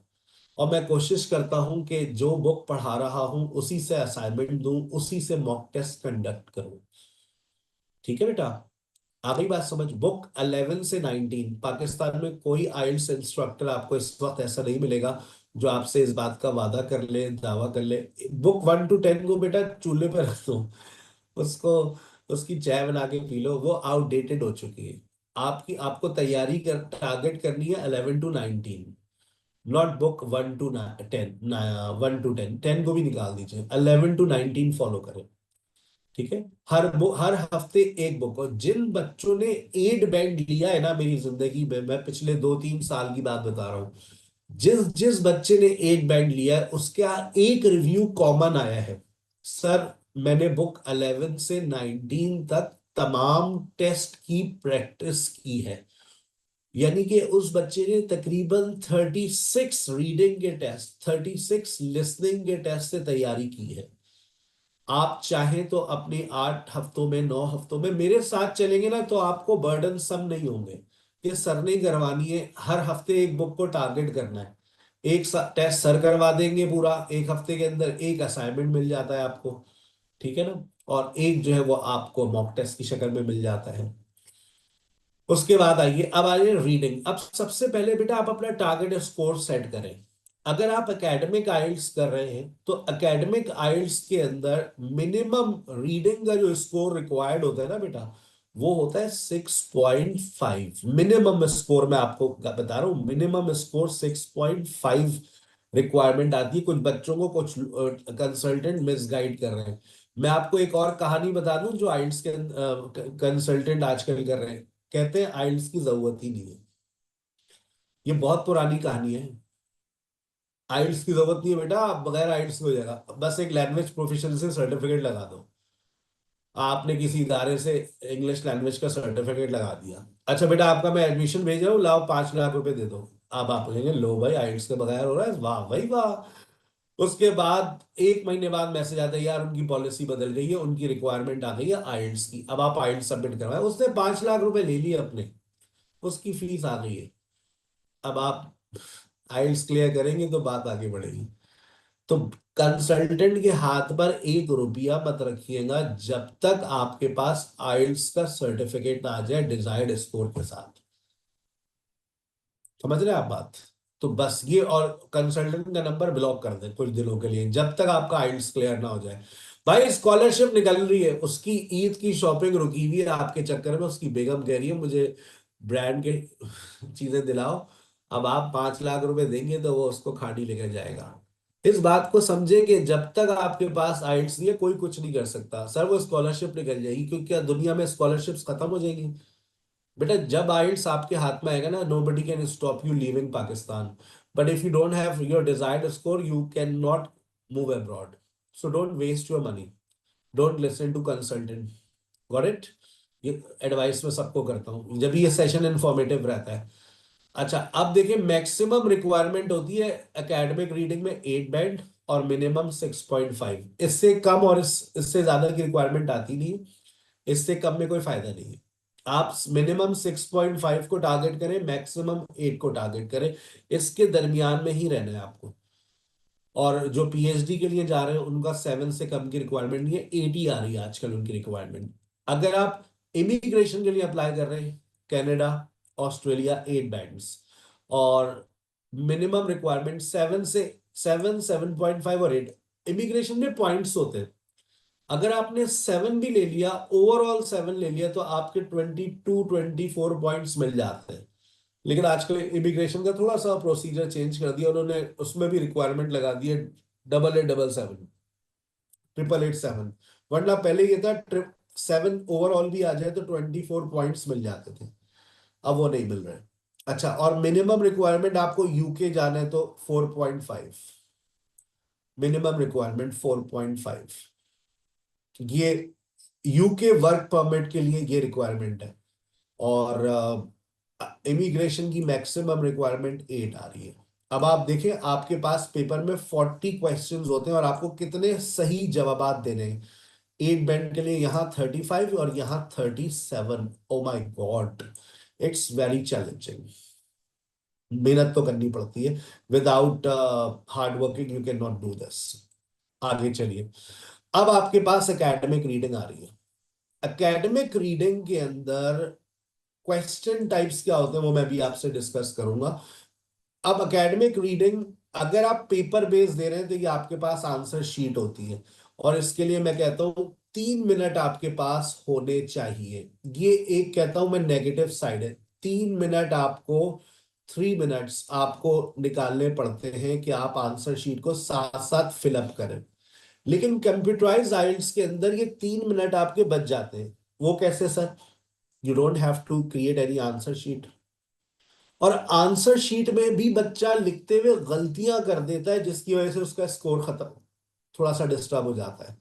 और मैं कोशिश करता हूं कि जो बुक पढ़ा रहा हूं उसी से असाइनमेंट दूं, उसी से मॉक टेस्ट कंडक्ट करूं। ठीक है बेटा, आ गई बात समझ? बुक 11 से 19, पाकिस्तान में कोई आइल्स इंस्ट्रक्टर आपको इस वक्त ऐसा नहीं मिलेगा जो आपसे इस बात का वादा कर ले, दावा कर ले। बुक 1 to 10 को बेटा चूल्हे पर रख दो, उसको, उसकी चाय बना के पी लो, वो आउटडेटेड हो चुकी है। आपको तैयारी कर, टारगेट करनी है 11 to 19, not book 1 to 10, 1 to 10, 10 को भी निकाल दीजिए, 11 to 19 फॉलो करें। ठीक है, हर हफ्ते एक बुक। और जिन बच्चों ने 8 बैंड लिया है ना मेरी जिंदगी में, मैं पिछले 2-3 साल की बात बता रहा हूँ, जिस जिस बच्चे ने 8 बैंड लिया है उसका एक रिव्यू कॉमन आया है, सर मैंने बुक 11 से 19 तक तमाम टेस्ट की प्रैक्टिस की है। यानी कि उस बच्चे ने तकरीबन 36 रीडिंग के टेस्ट, 36 लिसनिंग के टेस्ट से तैयारी की है। आप चाहें तो अपने 8 हफ्तों में, 9 हफ्तों में मेरे साथ चलेंगे ना, तो आपको बर्डन सम नहीं होंगे कि सर नहीं करवानी है, हर हफ्ते एक बुक को टारगेट करना है। एक टेस्ट सर करवा देंगे पूरा, एक हफ्ते के अंदर एक असाइनमेंट मिल जाता है आपको, ठीक है ना, और एक जो है वो आपको मॉक टेस्ट की शक्ल में मिल जाता है। उसके बाद आइए, अब आइए रीडिंग। अब सबसे पहले बेटा आप अपना टारगेट स्कोर सेट करें। अगर आप एकेडमिक आइल्स कर रहे हैं तो एकेडमिक आइल्स के अंदर मिनिमम रीडिंग का जो स्कोर रिक्वायर्ड होता है ना बेटा, वो होता है 6.5। मिनिमम स्कोर मैं आपको बता रहा हूं, मिनिमम स्कोर 6.5 रिक्वायरमेंट आती है। कुछ बच्चों को कुछ कंसल्टेंट मिसगाइड कर रहे हैं। मैं आपको एक और कहानी बता दूं जो आइल्स के कंसल्टेंट आजकल कर रहे हैं, कहते हैं आइल्स की जरूरत ही नहीं है। ये बहुत पुरानी कहानी है। आइल्स की जरूरत नहीं है बेटा, आप बगैर आइल्स हो जाएगा, बस एक लैंग्वेज प्रोफिशिएंसी सर्टिफिकेट लगा दो। आपने किसी इदारे से इंग्लिश लैंग्वेज का सर्टिफिकेट लगा दिया, अच्छा बेटा आपका मैं एडमिशन भेज रहा हूँ, लाओ 5 लाख रुपए दे दो। अब आप कहेंगे लो भाई आइल्स के बगैर हो रहा है, वाह भाई वाह। उसके बाद 1 महीने बाद मैसेज आता है, यार उनकी पॉलिसी बदल गई है, उनकी रिक्वायरमेंट आ गई है आइल्स की, अब आप आइल्स सबमिट करवाए। उसने 5 लाख रुपए ले लिए अपने, उसकी फीस आ गई है। अब आप आइल्स क्लियर करेंगे तो बात आगे बढ़ेगी। तो कंसल्टेंट के हाथ पर 1 रुपया मत रखिएगा जब तक आपके पास आइल्स का सर्टिफिकेट ना आ जाए डिजायर्ड स्कोर के साथ। समझ रहे हैं आप बात? तो बस ये, और कंसल्टेंट का नंबर ब्लॉक कर दें कुछ दिनों के लिए जब तक आपका आइल्स क्लियर ना हो जाए। भाई स्कॉलरशिप निकल रही है, उसकी ईद की शॉपिंग रुकी हुई है आपके चक्कर में, उसकी बेगम कह रही है मुझे ब्रांड के चीजें दिलाओ। अब आप 5 लाख रुपए देंगे तो वो उसको खाड़ी लेकर जाएगा। इस बात को समझे कि जब तक आपके पास आइल्स नहीं है कोई कुछ नहीं कर सकता। सर वो स्कॉलरशिप निकल जाएगी क्योंकि क्या दुनिया में स्कॉलरशिप्स खत्म हो जाएगी? बेटा जब आइल्स आपके हाथ में आएगा ना, nobody can stop you leaving Pakistan, but if you don't have your desired score you can not move abroad. So don't waste your money, don't listen to consultant. Got it? ये एडवाइस मैं सबको करता हूँ जब ये सेशन इंफॉर्मेटिव रहता है। अच्छा अब देखिए, मैक्सिमम रिक्वायरमेंट होती है एकेडमिक रीडिंग में 8 बैंड और मिनिमम 6.5। इससे कम और इससे ज्यादा की रिक्वायरमेंट आती नहीं है, इससे कम में कोई फायदा नहीं है। आप मिनिमम 6.5 को टारगेट करें, मैक्सिमम 8 को टारगेट करें, इसके दरमियान में ही रहना है आपको। और जो पीएचडी के लिए जा रहे हैं उनका 7 से कम की रिक्वायरमेंट नहीं है, 8 ही आ रही है आजकल उनकी रिक्वायरमेंट। अगर आप इमिग्रेशन के लिए अप्लाई कर रहे हैं, कनाडा, ऑस्ट्रेलिया, 8 बैंड्स, और मिनिमम रिक्वायरमेंट 7 और 8। इमिग्रेशन में पॉइंट्स होते हैं, अगर आपने 7 भी ले लिया, ओवरऑल 7 ले लिया, तो आपके 22-24 पॉइंट्स मिल जाते हैं। लेकिन आजकल इमिग्रेशन का थोड़ा सा प्रोसीजर चेंज कर दिया उन्होंने, उसमें भी रिक्वायरमेंट लगा दी है 8877, 8887। वरना पहले ये था 7 ओवरऑल भी आ जाए तो 24 पॉइंट्स मिल जाते थे, अब वो नहीं मिल रहे। अच्छा, और मिनिमम रिक्वायरमेंट आपको यूके जाना है तो 4.5, मिनिमम रिक्वायरमेंट 4.5। ये यूके वर्क परमिट के लिए ये रिक्वायरमेंट है। और इमिग्रेशन की मैक्सिमम रिक्वायरमेंट 8 आ रही है। अब आप देखें आपके पास पेपर में 40 क्वेश्चंस होते हैं और आपको कितने सही जवाब देने हैं। 8 बैंड के लिए यहाँ 35 और यहाँ 37। Oh my God, it's very challenging. मेहनत तो करनी पड़ती है, without hard working you can not do this. आगे चलिए, अब आपके पास एकेडमिक रीडिंग आ रही है। एकेडमिक रीडिंग के अंदर क्वेश्चन टाइप्स क्या होते हैं वो मैं भी आपसे डिस्कस करूंगा। अब एकेडमिक रीडिंग, अगर आप पेपर बेस दे रहे हैं तो ये आपके पास आंसर शीट होती है, और इसके लिए मैं कहता हूं 3 मिनट आपके पास होने चाहिए। ये एक कहता हूं मैं नेगेटिव साइड है। 3 मिनट आपको, 3 मिनट्स आपको निकालने पड़ते हैं कि आप आंसर शीट को साथ साथ फिलअप करें। लेकिन कंप्यूटराइज आइल्स के अंदर ये 3 मिनट आपके बच जाते हैं। वो कैसे sir? You don't have to create any answer sheet, और आंसर शीट में भी बच्चा लिखते हुए गलतियां कर देता है, जिसकी वजह से उसका स्कोर खत्म, थोड़ा सा डिस्टर्ब हो जाता है।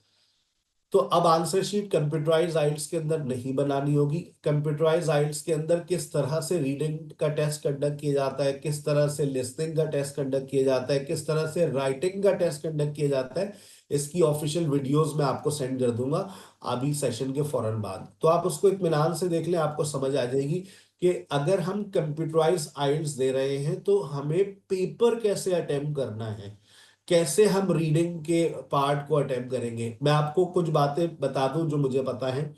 तो अब आंसर शीट कंप्यूटराइज आइल्स के अंदर नहीं बनानी होगी। कंप्यूटराइज आइल्स के अंदर किस तरह से रीडिंग का टेस्ट कंडक्ट किया जाता है, किस तरह से लिसनिंग का टेस्ट कंडक्ट किया जाता है, किस तरह से राइटिंग का टेस्ट कंडक्ट किया जाता है, इसकी ऑफिशियल वीडियोस मैं आपको सेंड कर दूंगा अभी सेशन के फौरन बाद। तो आप उसको इत्मीनान से देख लें, आपको समझ आ जाएगी कि अगर हम कंप्यूटराइज आइल्स दे रहे हैं तो हमें पेपर कैसे अटेम्प्ट करना है, कैसे हम रीडिंग के पार्ट को अटेम्प्ट करेंगे। मैं आपको कुछ बातें बता दूं जो मुझे पता है।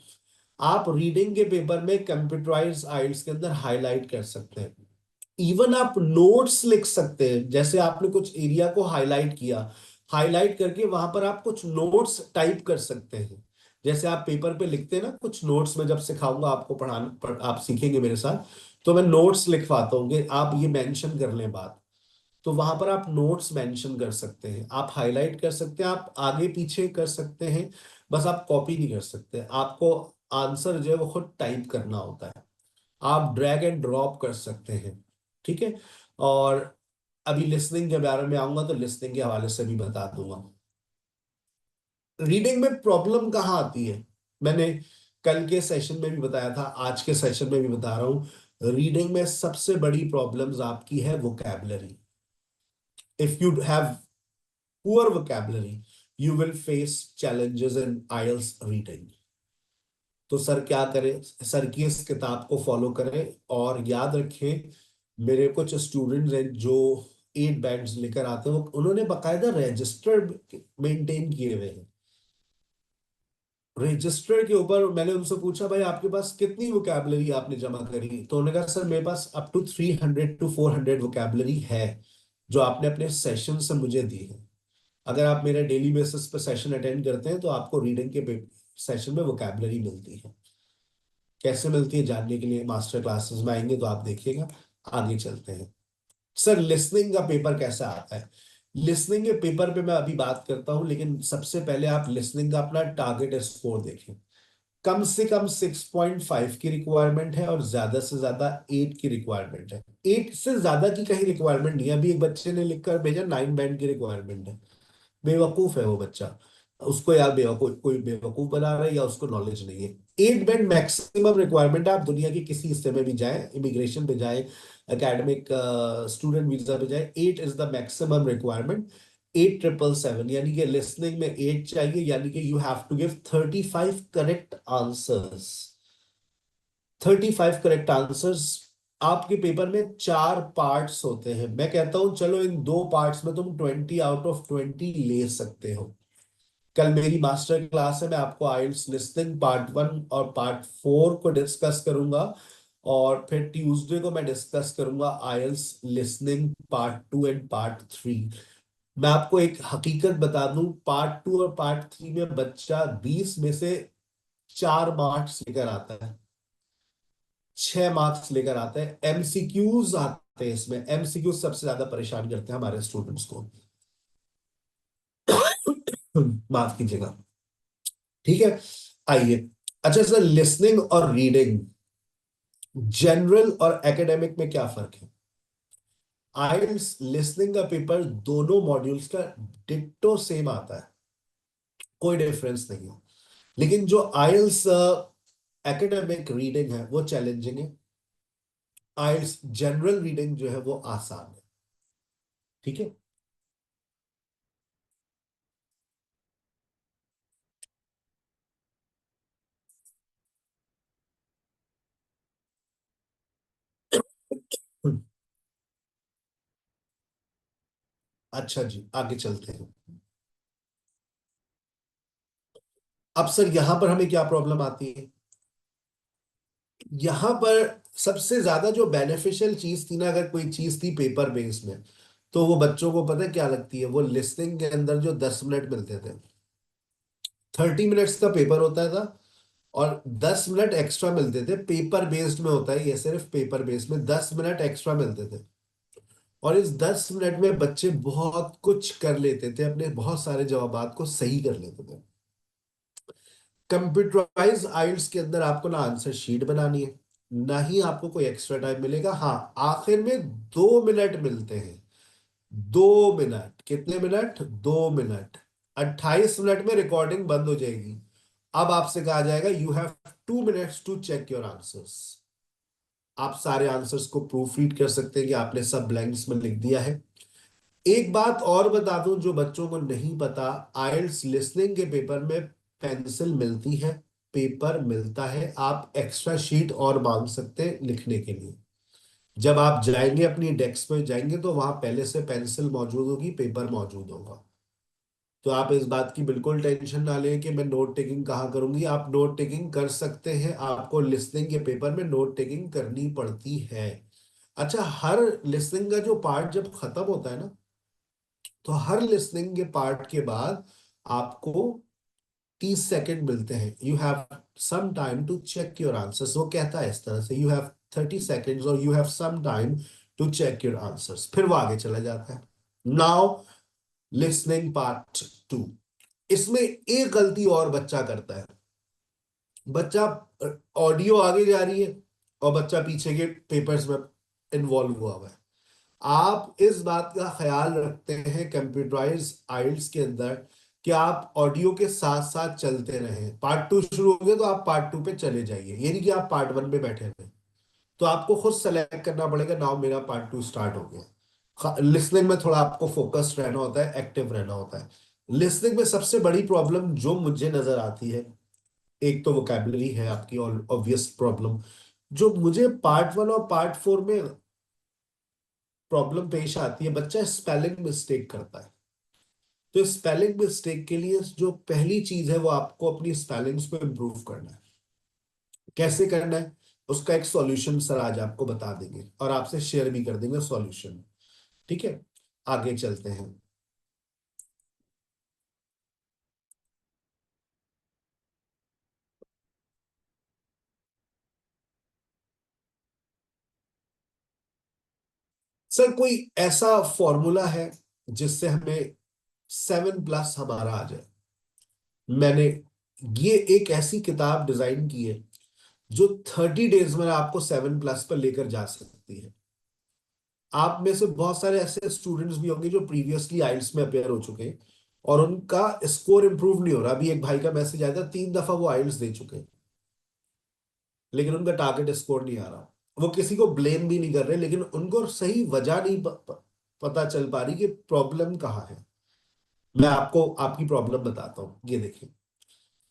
आप रीडिंग के पेपर में कंप्यूटराइज आइल्स के अंदर हाईलाइट कर सकते हैं, इवन आप नोट्स लिख सकते हैं। जैसे आपने कुछ एरिया को हाईलाइट किया, हाईलाइट करके वहां पर आप कुछ नोट्स टाइप कर सकते हैं। जैसे आप पेपर पे लिखते हैं ना कुछ नोट्स, में जब सिखाऊंगा आपको आप सीखेंगे मेरे साथ, तो मैं नोट्स लिखवाता हूँ कि आप ये मेंशन कर लें बात। तो वहां पर आप नोट्स मेंशन कर सकते हैं, आप हाईलाइट कर सकते हैं, आप आगे पीछे कर सकते हैं। बस आप कॉपी नहीं कर सकते, आपको आंसर जो है वो खुद टाइप करना होता है। आप ड्रैग एंड ड्रॉप कर सकते हैं, ठीक है। और अभी लिसनिंग के बारे में आऊंगा तो लिसनिंग के हवाले से भी बता दूंगा। रीडिंग में प्रॉब्लम कहाँ आती है, मैंने कल के सेशन में भी बताया था, आज के सेशन में भी बता रहा हूं। रीडिंग में सबसे बड़ी प्रॉब्लम्स आपकी है vocabulary. If you have poor vocabulary, you will face challenges in IELTS reading। तो सर क्या करें? सर की इस किताब को फॉलो करें, और याद रखें मेरे कुछ स्टूडेंट्स हैं जो 8 बैंड्स लेकर आते हैं, वो उन्होंने बाकायदा रजिस्टर मेंटेन किए हुए हैं। रजिस्टर के ऊपर मैंने उनसे पूछा, भाई आपके पास कितनी वोकैबुलरी आपने जमा करी? तो उन्होंने कहा सर मेरे पास अप टू 300 to 400 वोकैबुलरी है, जो आपने अपने सेशन से मुझे दी है। अगर आप मेरे डेली बेसिस पे सेशन अटेंड करते हैं तो आपको रीडिंग के सेशन में वोकैबुलरी मिलती है। कैसे मिलती है जानने के लिए मास्टर क्लासेस में आएंगे तो आप देखिएगा। आगे चलते हैं। सर लिसनिंग का पेपर कैसा आता है? लिसनिंग के पेपर पे मैं अभी बात करता हूं, लेकिन सबसे पहले आप लिसनिंग का अपना टारगेट स्कोर देखें। कम से कम 6.5 की रिक्वायरमेंट है, और ज्यादा से ज्यादा 8 की रिक्वायरमेंट है। 8 से ज्यादा की कहीं रिक्वायरमेंट नहीं है। अभी एक बच्चे ने लिखकर भेजा 9 बैंड की रिक्वायरमेंट है। बेवकूफ है वो बच्चा, उसको यार बेवकूफ, कोई बेवकूफ बना रहा है या उसको नॉलेज नहीं है। 8 बैंड मैक्सिमम रिक्वायरमेंट है। आप दुनिया के किसी हिस्से में भी जाए, इमिग्रेशन पे जाए, एकेडमिक स्टूडेंट वीजा पे जाए, 8 इज द मैक्सिमम रिक्वायरमेंट। 8777 यानी कि लिसनिंग में 8 चाहिए, यानी कि you have to give 35 correct answers. 35 correct answers. आपके पेपर में 4 पार्ट्स होते हैं। मैं कहता हूं चलो इन 2 पार्ट्स में तुम 20 आउट ऑफ 20 ले सकते हो। कल मेरी मास्टर क्लास है, मैं आपको आइल्स लिसनिंग पार्ट 1 और पार्ट 4 को डिस्कस करूंगा, और फिर ट्यूसडे को मैं डिस्कस करूंगा आइल्स लिसनिंग पार्ट 2 एंड पार्ट 3। मैं आपको एक हकीकत बता दूं, पार्ट 2 और पार्ट 3 में बच्चा 20 में से 4 मार्क्स लेकर आता है, 6 मार्क्स लेकर आता है। एमसीक्यूज आते हैं इसमें, एमसीक्यूज सबसे ज्यादा परेशान करते हैं हमारे स्टूडेंट्स को। माफ कीजिएगा, ठीक है। आइए, अच्छा सर लिसनिंग और रीडिंग, जनरल और एकेडमिक में क्या फर्क है? आइल्स लिसनिंग का पेपर दोनों मॉड्यूल्स का डिट्टो सेम आता है, कोई डिफरेंस नहीं है। लेकिन जो आइल्स एकेडमिक रीडिंग है वो चैलेंजिंग है, आइल्स जनरल रीडिंग जो है वो आसान है, ठीक है। अच्छा जी, आगे चलते हैं। अब सर यहां पर हमें क्या प्रॉब्लम आती है? यहां पर सबसे ज्यादा जो बेनिफिशियल चीज थी ना, अगर कोई चीज थी पेपर बेस्ड में, तो वो बच्चों को पता है क्या लगती है? वो लिसनिंग के अंदर जो 10 मिनट मिलते थे, 30 मिनट्स का पेपर होता था, और 10 मिनट एक्स्ट्रा मिलते थे। पेपर बेस्ड में होता है ये, सिर्फ पेपर बेस्ड में 10 मिनट एक्स्ट्रा मिलते थे। और इस 10 मिनट में बच्चे बहुत कुछ कर लेते थे, अपने बहुत सारे जवाबात को सही कर लेते थे। कंप्यूटराइज आइल्स के अंदर आपको ना आंसर शीट बनानी है, ना ही आपको कोई एक्स्ट्रा टाइम मिलेगा। हाँ, आखिर में 2 मिनट मिलते हैं। 2 मिनट, कितने मिनट? 2 मिनट। 28 मिनट में रिकॉर्डिंग बंद हो जाएगी। अब आपसे कहा जाएगा you have 2 minutes to check your answers. आप सारे आंसर्स को प्रूफ रीड कर सकते हैं कि आपने सब ब्लैंक्स में लिख दिया है। एक बात और बता दूं जो बच्चों को नहीं पता, आइल्स लिसनिंग के पेपर में पेंसिल मिलती है, पेपर मिलता है, आप एक्स्ट्रा शीट और मांग सकते हैं लिखने के लिए। जब आप जाएंगे अपनी डेस्क पे जाएंगे तो वहां पहले से पेंसिल मौजूद होगी, पेपर मौजूद होगा। तो आप इस बात की बिल्कुल टेंशन ना लें कि मैं नोट टेकिंग कहाँ करूंगी। आप नोट टेकिंग कर सकते हैं, आपको लिसनिंग के पेपर में नोट टेकिंग करनी पड़ती है। अच्छा, हर लिसनिंग का जो पार्ट जब खत्म होता है ना, तो हर लिसनिंग के पार्ट के बाद आपको 30 सेकेंड मिलते हैं। You have some time to check your answers. वो कहता है इस तरह से, यू हैव 30 सेकेंड्स और you have some time to check your answers, फिर वो आगे चला जाता है। Now listening part 2। इसमें एक गलती और बच्चा करता है। बच्चा, ऑडियो आगे जा रही है और बच्चा पीछे के पेपर्स में इन्वॉल्व हुआ हुआ है। आप इस बात का ख्याल रखते हैं कंप्यूटराइज आइल्स के अंदर कि आप ऑडियो के साथ साथ चलते रहें। पार्ट 2 शुरू हो गया तो आप पार्ट 2 पे चले जाइए, ये नहीं कि आप पार्ट 1 पे बैठे रहें। तो आपको खुद सेलेक्ट करना पड़ेगा, नाउ मेरा पार्ट 2 स्टार्ट हो गया। लिसनिंग में थोड़ा आपको फोकस्ड रहना होता है, एक्टिव रहना होता है। लिसनिंग में सबसे बड़ी प्रॉब्लम जो मुझे नजर आती है, एक तो वोकैबुलरी है आपकी ऑब्वियस प्रॉब्लम। जो मुझे पार्ट 1 और पार्ट 4 में प्रॉब्लम पेश आती है, बच्चा स्पेलिंग मिस्टेक करता है। तो स्पेलिंग मिस्टेक के लिए जो पहली चीज है वो आपको अपनी स्पेलिंग्स को इम्प्रूव करना है। कैसे करना है उसका एक सॉल्यूशन सर आज आपको बता देंगे और आपसे शेयर भी कर देंगे सॉल्यूशन। ठीक है, आगे चलते हैं। सर कोई ऐसा फॉर्मूला है जिससे हमें 7+ हमारा आ जाए? मैंने ये एक ऐसी किताब डिजाइन की है जो 30 डेज में आपको 7+ पर लेकर जा सकती है। आप में से बहुत सारे ऐसे स्टूडेंट्स भी होंगे जो प्रीवियसली आइल्स में अपेयर हो चुके हैं और उनका स्कोर इंप्रूव नहीं हो रहा। अभी एक भाई का मैसेज आया था, 3 दफा वो आइल्स दे चुके हैं लेकिन उनका टारगेट स्कोर नहीं आ रहा। वो किसी को ब्लेम भी नहीं कर रहे, लेकिन उनको सही वजह नहीं पता चल पा रही कि प्रॉब्लम कहाँ है। मैं आपको आपकी प्रॉब्लम बताता हूँ, ये देखिए।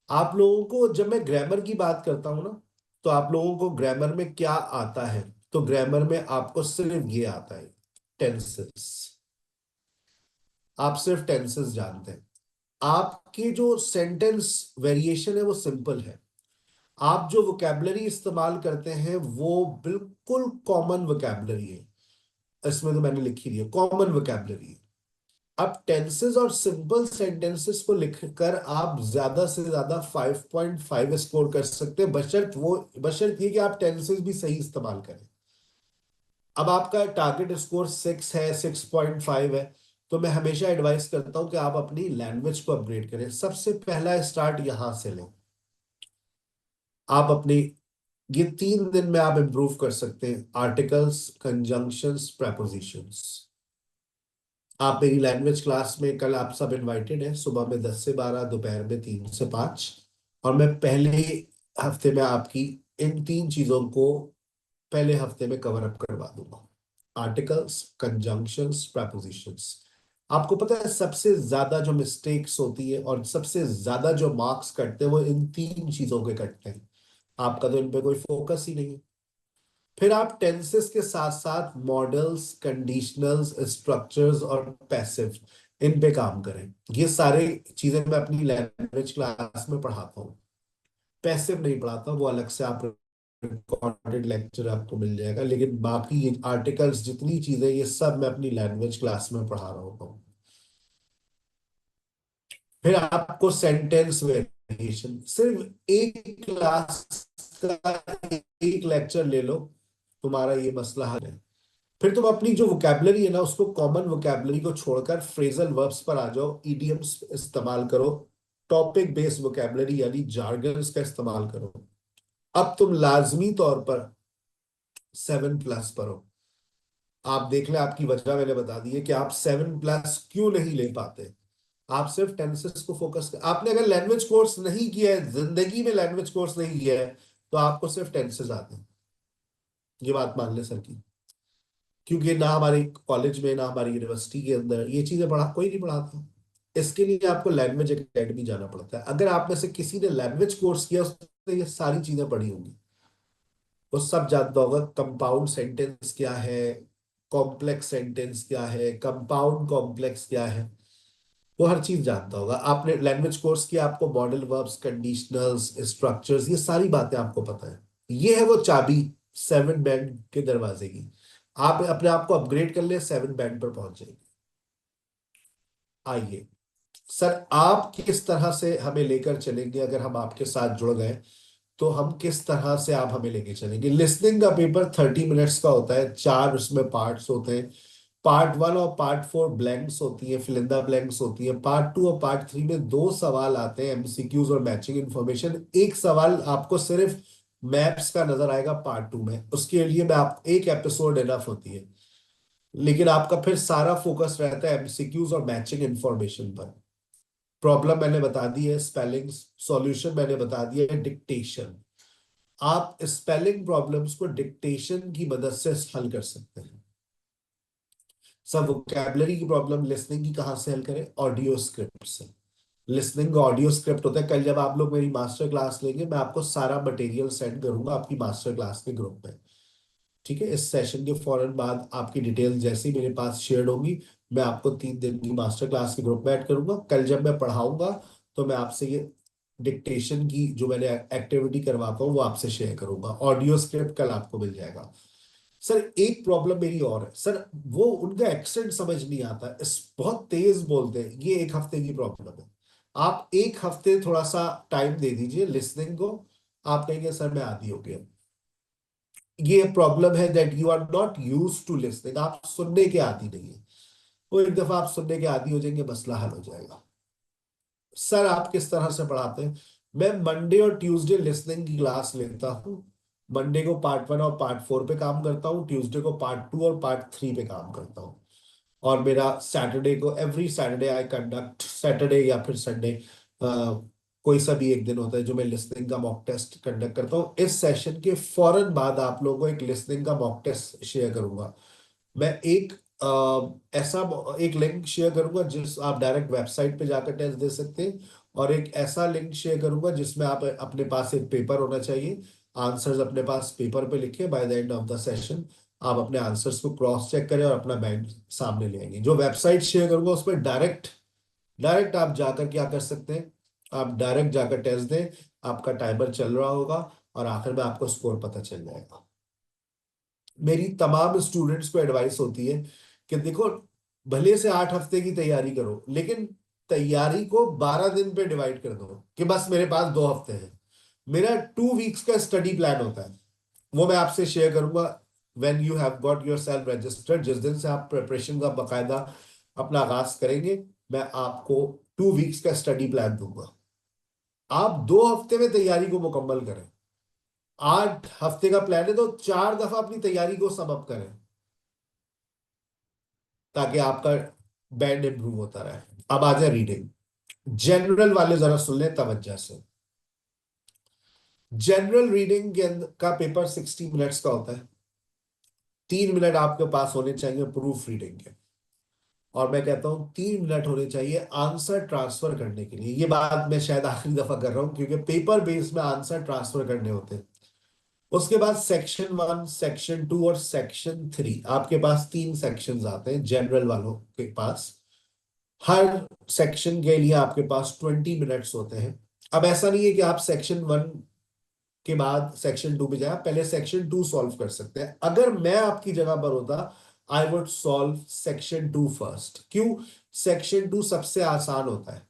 आप लोगों को जब मैं ग्रामर की बात करता हूं ना, तो आप लोगों को ग्रामर में क्या आता है? तो ग्रामर में आपको सिर्फ ये आता है, टेंसेस। आप सिर्फ टेंसेस जानते हैं। आपकी जो सेंटेंस वेरिएशन है वो सिंपल है। आप जो वोकैबुलरी इस्तेमाल करते हैं वो बिल्कुल कॉमन वोकैबुलरी है। इसमें तो मैंने लिखी दी है, कॉमन वोकैबुलरी। अब टेंसेस और सिंपल सेंटेंसेस को लिखकर आप ज्यादा से ज्यादा 5.5 स्कोर कर सकते हैं, बशर्त ये कि आप टेंसेस भी सही इस्तेमाल करें। अब आपका टारगेट स्कोर 6 है, 6.5 है, तो मैं हमेशा एडवाइस करता हूं कि आप अपनी लैंग्वेज को अपग्रेड करें। सबसे पहला स्टार्ट यहां से लें। आप अपनी ये 3 दिन में आप इंप्रूव कर सकते हैं, आर्टिकल्स, कंजंक्शंस, प्रेपोजिशंस। आप मेरी लैंग्वेज क्लास में, कल आप सब इनवाइटेड हैं, सुबह में 10 से 12, दोपहर में 3 से 5। और मैं पहले हफ्ते में आपकी इन 3 चीजों को पहले हफ्ते में कवर अप करवा दूंगा, आर्टिकल्स, कंजंक्शंस, प्रेपोजिशंस। आपको पता है सबसे ज्यादा जो मिस्टेक्स होती है और सबसे ज्यादा जो मार्क्स कटते हैं वो इन 3 चीजों के कटते हैं। आपका तो इन पे कोई फोकस ही नहीं है। फिर आप टेंसेस के साथ साथ मॉडल्स, कंडीशनल्स, स्ट्रक्चर्स और पैसिव, इन पे काम करें। ये सारे चीजें मैं अपनी लैंग्वेज क्लास में पढ़ाता हूँ। पैसिव नहीं पढ़ाता, वो अलग से आप रिकॉर्डेड लेक्चर आपको मिल जाएगा, लेकिन बाकी ये आर्टिकल्स जितनी चीजें ये सब मैं अपनी लैंग्वेज क्लास में पढ़ा रहा होता हूँ। फिर आपको सेंटेंस वेरिएशन, सिर्फ एक क्लास का एक लेक्चर ले लो, तुम्हारा ये मसला हल है। फिर तुम अपनी जो वोकैबुलरी है ना, उसको कॉमन वोकैबुलरी को छोड़कर फ्रेजल वर्ब्स पर आ जाओ, ईडियम्स इस्तेमाल करो, टॉपिक बेस्ड वोकैबुलरी यानी जार्गन्स का इस्तेमाल करो। अब तुम लाजमी तौर पर 7+ पर हो। आप देख लें, आपकी वजह मैंने बता दी है कि आप 7+ क्यों नहीं ले पाते। आप सिर्फ टेंसेस को फोकस कर, आपने अगर लैंग्वेज कोर्स नहीं किया है, जिंदगी में लैंग्वेज कोर्स नहीं किया है, तो आपको सिर्फ टेंसेस आते हैं। ये बात मान ले सर की, क्योंकि ना हमारे कॉलेज में ना हमारी यूनिवर्सिटी के अंदर ये चीजें पढ़ा कोई नहीं पढ़ाता। इसके लिए आपको लैंग्वेज एकेडमी जाना पड़ता है। अगर आप में से किसी ने लैंग्वेज कोर्स किया, उसने ये सारी चीजें पढ़ी होंगी, वो सब जानता होगा कंपाउंड सेंटेंस क्या है, कॉम्प्लेक्स सेंटेंस क्या है, कंपाउंड कॉम्प्लेक्स क्या है, वो हर चीज जानता होगा। आपने लैंग्वेज कोर्स किया, आपको मॉडल वर्ब्स, कंडीशनल्स, स्ट्रक्चर्स, ये सारी बातें आपको पता है। ये है वो चाबी 7 बैंड के दरवाजे की। आप अपने आप को अपग्रेड कर ले, 7 बैंड पर पहुंच जाएंगे। आइए सर, आप किस तरह से हमें लेकर चलेंगे? अगर हम आपके साथ जुड़ गए तो हम किस तरह से आप हमें लेके चलेंगे? लिसनिंग का पेपर 30 मिनट्स का होता है, 4 उसमें पार्ट्स होते हैं। पार्ट 1 और पार्ट 4 ब्लैंक्स होती है, फिलिंदा ब्लैंक्स होती है। पार्ट 2 और पार्ट 3 में 2 सवाल आते हैं, एमसीक्यूज और मैचिंग इंफॉर्मेशन। एक सवाल आपको सिर्फ मैप्स का नजर आएगा पार्ट 2 में, उसके लिए मैं आप एक एपिसोड इनफ होती है। लेकिन आपका फिर सारा फोकस रहता है एमसीक्यूज और मैचिंग इंफॉर्मेशन पर। प्रॉब्लम मैंने बता दी है, स्पेलिंग सॉल्यूशन मैंने बता दिया है, डिक्टेशन। आप स्पेलिंग प्रॉब्लम्स को डिक्टेशन की मदद से हल कर सकते हैं। सब वोकैबुलरी की प्रॉब्लम लिसनिंग की कहां से हल करें? ऑडियो स्क्रिप्ट से। लिसनिंग का ऑडियो स्क्रिप्ट होता है। कल जब आप लोग मेरी मास्टर क्लास लेंगे, मैं आपको सारा मटेरियल सेंड करूंगा आपकी मास्टर क्लास के ग्रुप में। ठीक है, इस सेशन के फौरन बाद आपकी डिटेल जैसी मेरे पास शेयर होगी, मैं आपको 3 दिन की मास्टर क्लास के ग्रुप में ऐड करूंगा। कल जब मैं पढ़ाऊंगा तो मैं आपसे ये डिक्टेशन की जो मैंने एक्टिविटी करवाता हूँ वो आपसे शेयर करूंगा। ऑडियो स्क्रिप्ट कल आपको मिल जाएगा। सर एक प्रॉब्लम मेरी और है सर, वो उनका एक्सेंट समझ नहीं आता, इस बहुत तेज बोलते हैं। ये 1 हफ्ते की प्रॉब्लम है। आप 1 हफ्ते थोड़ा सा टाइम दे दीजिए लिसनिंग को। आप कहेंगे सर मैं आदी हो गया। ये प्रॉब्लम है that you are not use to listening, आप सुनने के आदी नहीं है। तो एक दफा आप सुनने के आदी हो जाएंगे, मसला हल हो जाएगा। सर आप किस तरह से पढ़ाते हैं? मैं मंडे और ट्यूसडे लिसनिंग की क्लास लेता हूँ। मंडे को पार्ट 1 और पार्ट 4 पे काम करता हूँ, ट्यूसडे को पार्ट 2 और पार्ट 3 पे काम करता हूँ। और मेरा सैटरडे को, every Saturday I conduct, Saturday या फिर संडे, कोई सा भी एक दिन होता है जो मैं लिसनिंग का मॉक टेस्ट कंडक्ट करता हूँ। इस सेशन के फौरन बाद आप लोगों को एक लिसनिंग का मॉक टेस्ट शेयर करूंगा। मैं एक ऐसा एक लिंक शेयर करूंगा जिस आप डायरेक्ट वेबसाइट पे जाकर टेस्ट दे सकते हैं, और एक ऐसा लिंक शेयर करूंगा जिसमें आप अपने पास एक पेपर होना चाहिए। आंसर्स अपने पास पेपर पे लिखे, bye the end of the session आप अपने आंसर्स को क्रॉस चेक करें और अपना बैंड सामने ले आएंगे। जो वेबसाइट शेयर करूंगा उस पर डायरेक्ट डायरेक्ट आप जाकर क्या कर सकते हैं, आप डायरेक्ट जाकर टेस्ट दें। आपका टाइमर चल रहा होगा और आखिर में आपको स्कोर पता चल जाएगा। मेरी तमाम स्टूडेंट्स को एडवाइस होती है कि देखो, भले से 8 हफ्ते की तैयारी करो, लेकिन तैयारी को 12 दिन पे डिवाइड कर दो कि बस मेरे पास 2 हफ्ते हैं। मेरा 2 वीक्स का स्टडी प्लान होता है, वो मैं आपसे शेयर करूंगा। When you have got your self registered, जिस दिन से आप प्रिपरेशन का बकायदा अपना आगाज करेंगे, मैं आपको 2 वीक्स का स्टडी प्लान दूंगा। आप 2 हफ्ते में तैयारी को मुकम्मल करें। 8 हफ्ते का प्लान है तो 4 दफा अपनी तैयारी को समअप करें, ताकि आपका बैंड इंप्रूव होता रहे। अब आ जाए रीडिंग। जनरल वाले जरा सुन लें तवज्जो से। जनरल रीडिंग के का पेपर 60 मिनट्स का होता है। 3 मिनट आपके पास होने चाहिए प्रूफ रीडिंग के, और मैं कहता हूं 3 मिनट होने चाहिए आंसर ट्रांसफर करने के लिए। ये बात मैं शायद आखिरी दफा कर रहा हूं, क्योंकि पेपर बेस में आंसर ट्रांसफर करने होते हैं। उसके बाद सेक्शन 1, सेक्शन 2 और सेक्शन 3, आपके पास 3 सेक्शंस आते हैं जनरल वालों के पास। हर सेक्शन के लिए आपके पास 20 मिनट्स होते हैं। अब ऐसा नहीं है कि आप सेक्शन 1 के बाद सेक्शन 2 पे जाए, पहले सेक्शन 2 सॉल्व कर सकते हैं। अगर मैं आपकी जगह पर होता, I would solve section 2 first. क्यों? सेक्शन 2 सबसे आसान होता है,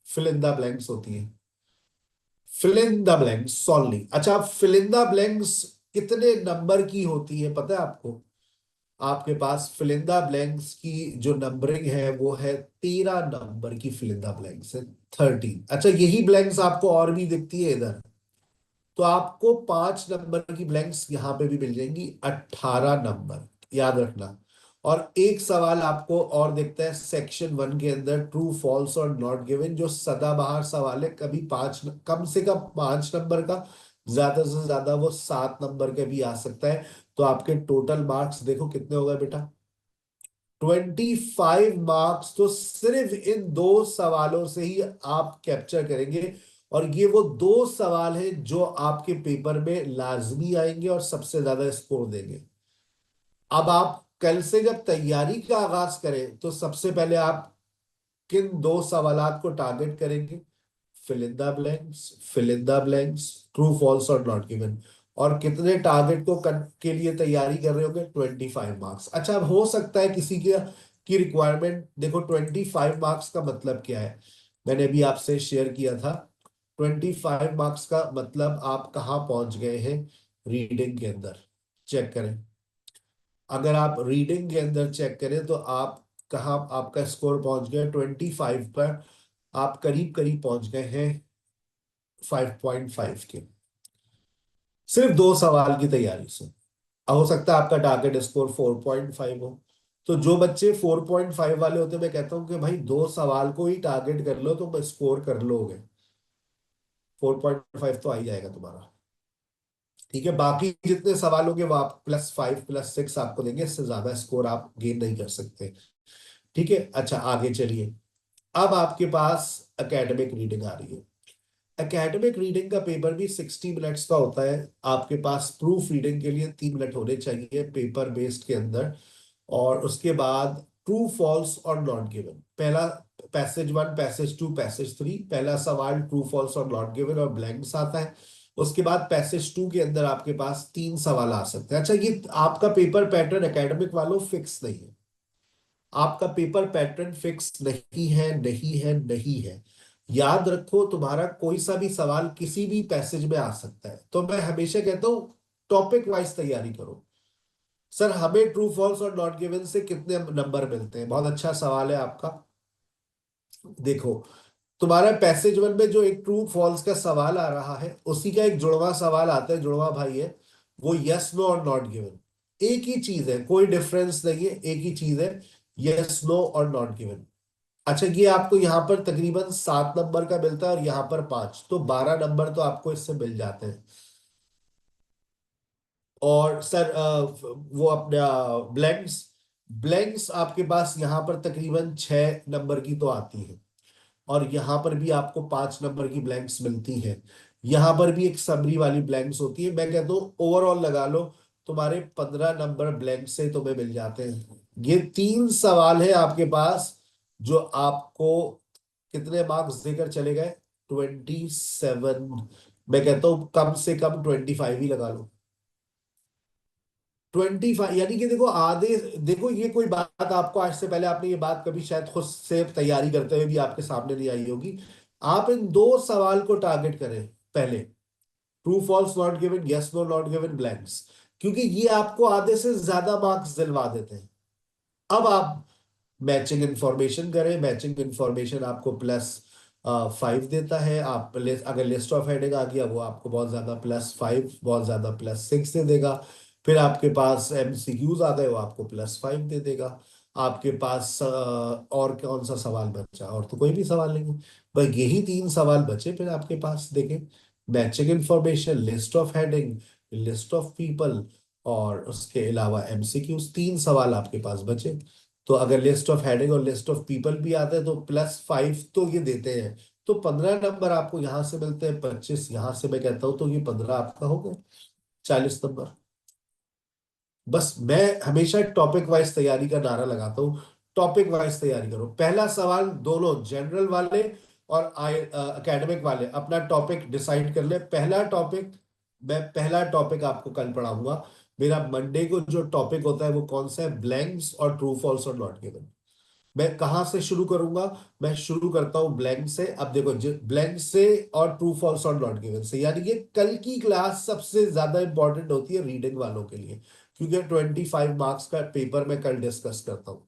फिल इन द ब्लैंक्स होती है। Fill in the blanks solve नहीं। अच्छा, फिल इन द ब्लैंक्स कितने नंबर की होती है पता है आपको? आपके पास फिलिंदा ब्लैंक्स की जो नंबरिंग है वो है 13 नंबर की फिलिंदा ब्लैंक्स है, 13। अच्छा, यही ब्लैंक्स आपको और भी दिखती है इधर, तो आपको 5 नंबर की ब्लैंक्स यहां पे भी मिल जाएंगी, 18 नंबर, याद रखना। और एक सवाल आपको और दिखता है सेक्शन 1 के अंदर, ट्रू फॉल्स और नॉट गिवन, जो सदाबहार सवाल है, कभी कम से कम 5 नंबर का, ज्यादा से ज्यादा वो 7 नंबर का भी आ सकता है। तो आपके टोटल मार्क्स देखो कितने हो गए बेटा, 25 मार्क्स तो सिर्फ इन 2 सवालों से ही आप कैप्चर करेंगे। और ये वो 2 सवाल हैं जो आपके पेपर में लाजमी आएंगे और सबसे ज्यादा स्कोर देंगे। अब आप कल से जब तैयारी का आगाज करें तो सबसे पहले आप किन 2 सवालात को टारगेट करेंगे, fill in the blanks, fill in the blanks, true false और नॉट गिवन। और कितने टारगेट को के लिए तैयारी कर रहे होंगे, 25 मार्क्स। अच्छा, अब हो सकता है किसी के की रिक्वायरमेंट, देखो 25 मार्क्स का मतलब क्या है, मैंने अभी आपसे शेयर किया था। 25 मार्क्स का मतलब आप कहाँ पहुंच गए हैं रीडिंग के अंदर, चेक करें। अगर आप रीडिंग के अंदर चेक करें तो आप कहाँ आपका स्कोर पहुंच गया 25 पर, आप करीब करीब पहुंच गए हैं 5.5 के, सिर्फ 2 सवाल की तैयारी से। अब हो सकता है आपका टारगेट स्कोर 4.5 हो। तो जो बच्चे 4.5 वाले होते हैं, मैं कहता हूं कि भाई 2 सवाल को ही टारगेट कर लो तो स्कोर कर लोगे, 4.5 तो आ ही जाएगा तुम्हारा। ठीक है, बाकी जितने सवाल होंगे वो आप +5 +6 आपको देंगे, इससे ज्यादा स्कोर आप गेन नहीं कर सकते। ठीक है, अच्छा आगे चलिए। अब आपके पास एकेडमिक रीडिंग आ रही है। एकेडमिक रीडिंग का पेपर भी 60 मिनट्स का होता है। आपके पास प्रूफ रीडिंग के लिए 3 मिनट होने चाहिए पेपर बेस्ड के अंदर। और उसके बाद ट्रू फॉल्स और नॉट गिवन, पहला पैसेज 1, पैसेज 2, पैसेज 3, पहला सवाल ट्रू फॉल्स और नॉट गिवन और ब्लैंक्स आता है। उसके बाद पैसेज 2 के अंदर आपके पास 3 सवाल आ सकते हैं। अच्छा, ये आपका पेपर पैटर्न एकेडमिक वालों फिक्स नहीं है, आपका पेपर पैटर्न फिक्स नहीं है, नहीं है, नहीं है। याद रखो, तुम्हारा कोई सा भी सवाल किसी भी पैसेज में आ सकता है। तो मैं हमेशा कहता हूं टॉपिक वाइज तैयारी करो। सर, हमें ट्रू फॉल्स और नॉट गिवन से कितने नंबर मिलते हैं, बहुत अच्छा सवाल है आपका। देखो, तुम्हारा पैसेज 1 में जो एक ट्रू फॉल्स का सवाल आ रहा है, उसी का एक जुड़वा सवाल आता है, जुड़वा भाई है वो, यस नो और नॉट गिवन। एक ही चीज है, कोई डिफरेंस नहीं है, एक ही चीज है, यस नो और नॉट गिवन। अच्छा, ये आपको यहाँ पर तकरीबन 7 नंबर का मिलता है और यहाँ पर 5, तो 12 नंबर तो आपको इससे मिल जाते हैं। और सर वो अपना ब्लैंक्स, ब्लैंक्स आपके पास यहाँ पर तकरीबन 6 नंबर की तो आती है। और यहाँ पर भी आपको 5 नंबर की ब्लैंक्स मिलती है। यहाँ पर भी एक समरी वाली ब्लैंक्स होती है। मैं कहता हूँ ओवरऑल लगा लो, तुम्हारे 15 नंबर ब्लैंक से तुम्हें मिल जाते हैं। ये 3 सवाल है आपके पास जो आपको कितने मार्क्स देकर चले गए, 27। मैं कहता हूँ कम से कम 25 ही लगा लो, 25। यानी कि देखो आधे, देखो ये कोई बात आपको आज से पहले आपने ये बात कभी शायद खुद से तैयारी करते हुए भी आपके सामने नहीं आई होगी। आप इन 2 सवाल को टारगेट करें पहले, true false not given, yes no not given, blanks, क्योंकि ये आपको आधे से ज्यादा मार्क्स दिलवा देते हैं। अब आप मैचिंग इंफॉर्मेशन करें, मैचिंग इंफॉर्मेशन आपको +5 देता है। आप अगर लिस्ट ऑफ हेडिंग आ गया वो आपको बहुत ज्यादा +5, बहुत ज्यादा +6 दे देगा। फिर आपके पास MCQs आ गए, वो आपको +5 दे देगा। आपके पास और कौन सा सवाल बचा, और तो कोई भी सवाल नहीं है, बस यही 3 सवाल बचे फिर आपके पास। देखें, matching information, list of heading, list of people, और उसके अलावा MCQs, 3 सवाल आपके पास बचे। तो अगर लिस्ट ऑफ हेडिंग और लिस्ट ऑफ पीपल भी आते हैं तो +5 तो ये देते हैं। तो 15 नंबर आपको यहां से मिलते हैं, 25 यहां से, मैं कहता हूं तो ये 15 आपका हो गया, 40 नंबर। बस मैं हमेशा टॉपिक वाइज तैयारी का नारा लगाता हूँ, टॉपिक वाइज तैयारी करो। पहला सवाल दोनों जनरल वाले और एकेडमिक वाले अपना टॉपिक डिसाइड कर ले। पहला टॉपिक, मैं पहला टॉपिक आपको कल पढ़ाऊंगा। मेरा मंडे को जो टॉपिक होता है वो कौन सा है, ब्लैंक्स और ट्रू फॉल्स और नॉट गिवन। मैं कहां से शुरू करूंगा, मैं शुरू करता हूं ब्लैंक से। अब देखो, ब्लैंक से और ट्रू फॉल्स और नॉट गिवन से, यानी कि कल की क्लास सबसे ज्यादा इंपॉर्टेंट होती है रीडिंग वालों के लिए। क्योंकि 25 मार्क्स का पेपर मैं कल डिस्कस करता हूँ।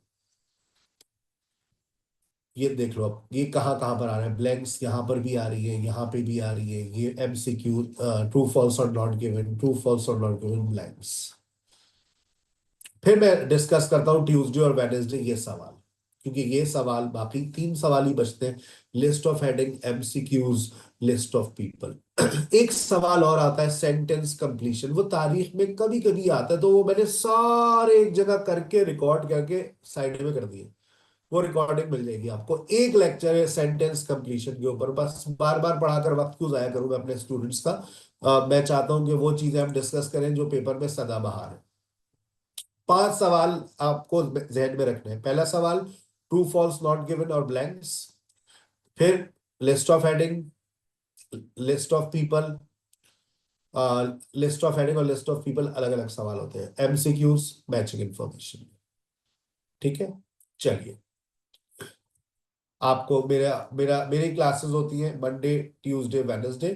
ये देख लो अब ये कहाँ कहाँ पर आ रहा है, ब्लैंक्स यहाँ पर भी आ रही है, यहाँ पे भी आ रही है, ये MCQ, ट्रू फॉल्स और नॉट गिवन, ट्रू फॉल्स और नॉट गिवन ब्लैंक्स। फिर मैं डिस्कस करता हूँ ट्यूसडे और वेडनेसडे ये सवाल, क्योंकि ये सवाल बाकी 3 सवाल ही बचते हैं। List of heading, MCQs, list of people. एक सवाल और आता है सेंटेंस कंप्लीशन, वो तारीख में कभी कभी आता है, तो वो मैंने सारे एक जगह करके रिकॉर्ड करके साइड में कर दिए। वो रिकॉर्डिंग मिल जाएगी आपको। एक लेक्चर है सेंटेंस कंप्लीशन के ऊपर, बस बार बार पढ़ाकर वक्त क्यों जाया करूं मैं अपने स्टूडेंट्स का। मैं चाहता हूं कि वो चीजें हम डिस्कस करें जो पेपर में सदाबहार है। 5 सवाल आपको जहन में रखने हैं। पहला सवाल ट्रू फॉल्स नॉट गिवन और ब्लैंक्स, फिर list of heading, list of people, list of heading और लिस्ट ऑफ पीपल अलग अलग सवाल होते हैं, MCQs, मैचिंग इंफॉर्मेशन। ठीक है, चलिए। आपको मेरा मेरा मेरी क्लासेस होती हैं Monday, Tuesday, Wednesday.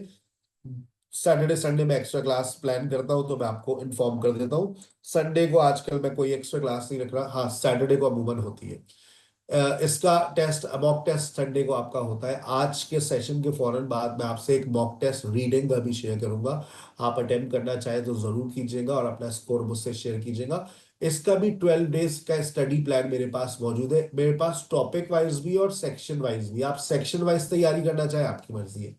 Saturday Sunday में एक्स्ट्रा क्लास प्लान करता हूं तो मैं आपको इन्फॉर्म कर देता हूं। संडे को आजकल मैं कोई एक्स्ट्रा क्लास नहीं रख रहा, हाँ सैटरडे को अमूमन होती है। इसका टेस्ट, मॉक टेस्ट संडे को आपका होता है। आज के सेशन के फौरन बाद मैं आपसे एक मॉक टेस्ट रीडिंग का भी शेयर करूंगा। आप अटेम्प्ट करना चाहे तो जरूर कीजिएगा और अपना स्कोर मुझसे शेयर कीजिएगा। इसका भी 12 डेज का स्टडी प्लान मेरे पास मौजूद है। मेरे पास टॉपिक वाइज भी और सेक्शन वाइज भी। आप सेक्शन वाइज तैयारी करना चाहे आपकी मर्जी है,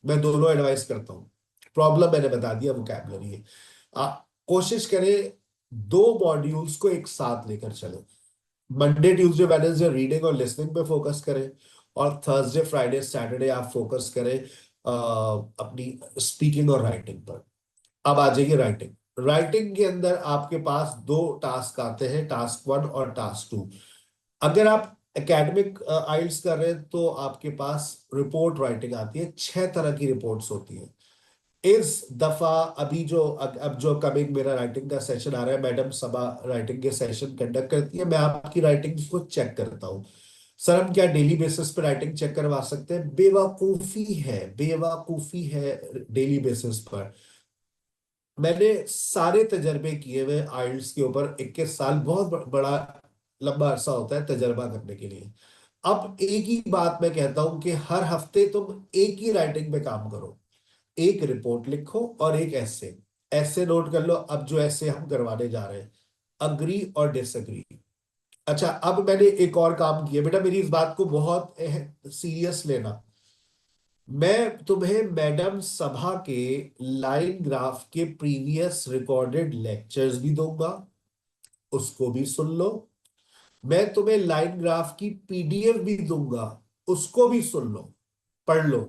मैं दोनों एडवाइस करता हूँ। प्रॉब्लम मैंने बता दिया, वोकैबुलरी है। आप कोशिश करें 2 मॉड्यूल्स को एक साथ लेकर चलें। मंडे ट्यूसडे वेडनेसडे रीडिंग और लिसनिंग पे फोकस करें, और थर्सडे फ्राइडे सैटरडे आप फोकस करें अपनी स्पीकिंग और राइटिंग पर। अब आ जाइए राइटिंग। राइटिंग के अंदर आपके पास 2 टास्क आते हैं, टास्क 1 और टास्क 2। अगर आप एकेडमिक आइल्स कर रहे हैं तो आपके पास रिपोर्ट राइटिंग आती है। 6 तरह की रिपोर्ट्स होती है। इस दफा अभी जो अब जो कमिंग मेरा राइटिंग का सेशन आ रहा है, मैडम सबा राइटिंग के सेशन कंडक्ट करती है, मैं आपकी राइटिंग को चेक करता हूँ। सर हम क्या डेली बेसिस पे राइटिंग चेक करवा सकते हैं? बेवकूफी है, बेवकूफी है डेली बेसिस पर। मैंने सारे तजर्बे किए हुए आइल्स के ऊपर, 21 साल बहुत बड़ा लंबा अरसा होता है तजर्बा करने के लिए। अब एक ही बात मैं कहता हूं कि हर हफ्ते तुम एक ही राइटिंग पे काम करो। एक रिपोर्ट लिखो और एक ऐसे। ऐसे नोट कर लो, अब जो ऐसे हम करवाने जा रहे हैं, अग्री और डिसएग्री। अच्छा, अब मैंने एक और काम किया, बेटा मेरी इस बात को बहुत सीरियस लेना। मैं तुम्हें मैडम सभा के लाइन ग्राफ के प्रीवियस रिकॉर्डेड लेक्चर्स भी दूंगा, उसको भी सुन लो। मैं तुम्हें लाइन ग्राफ की PDF भी दूंगा, उसको भी सुन लो, पढ़ लो।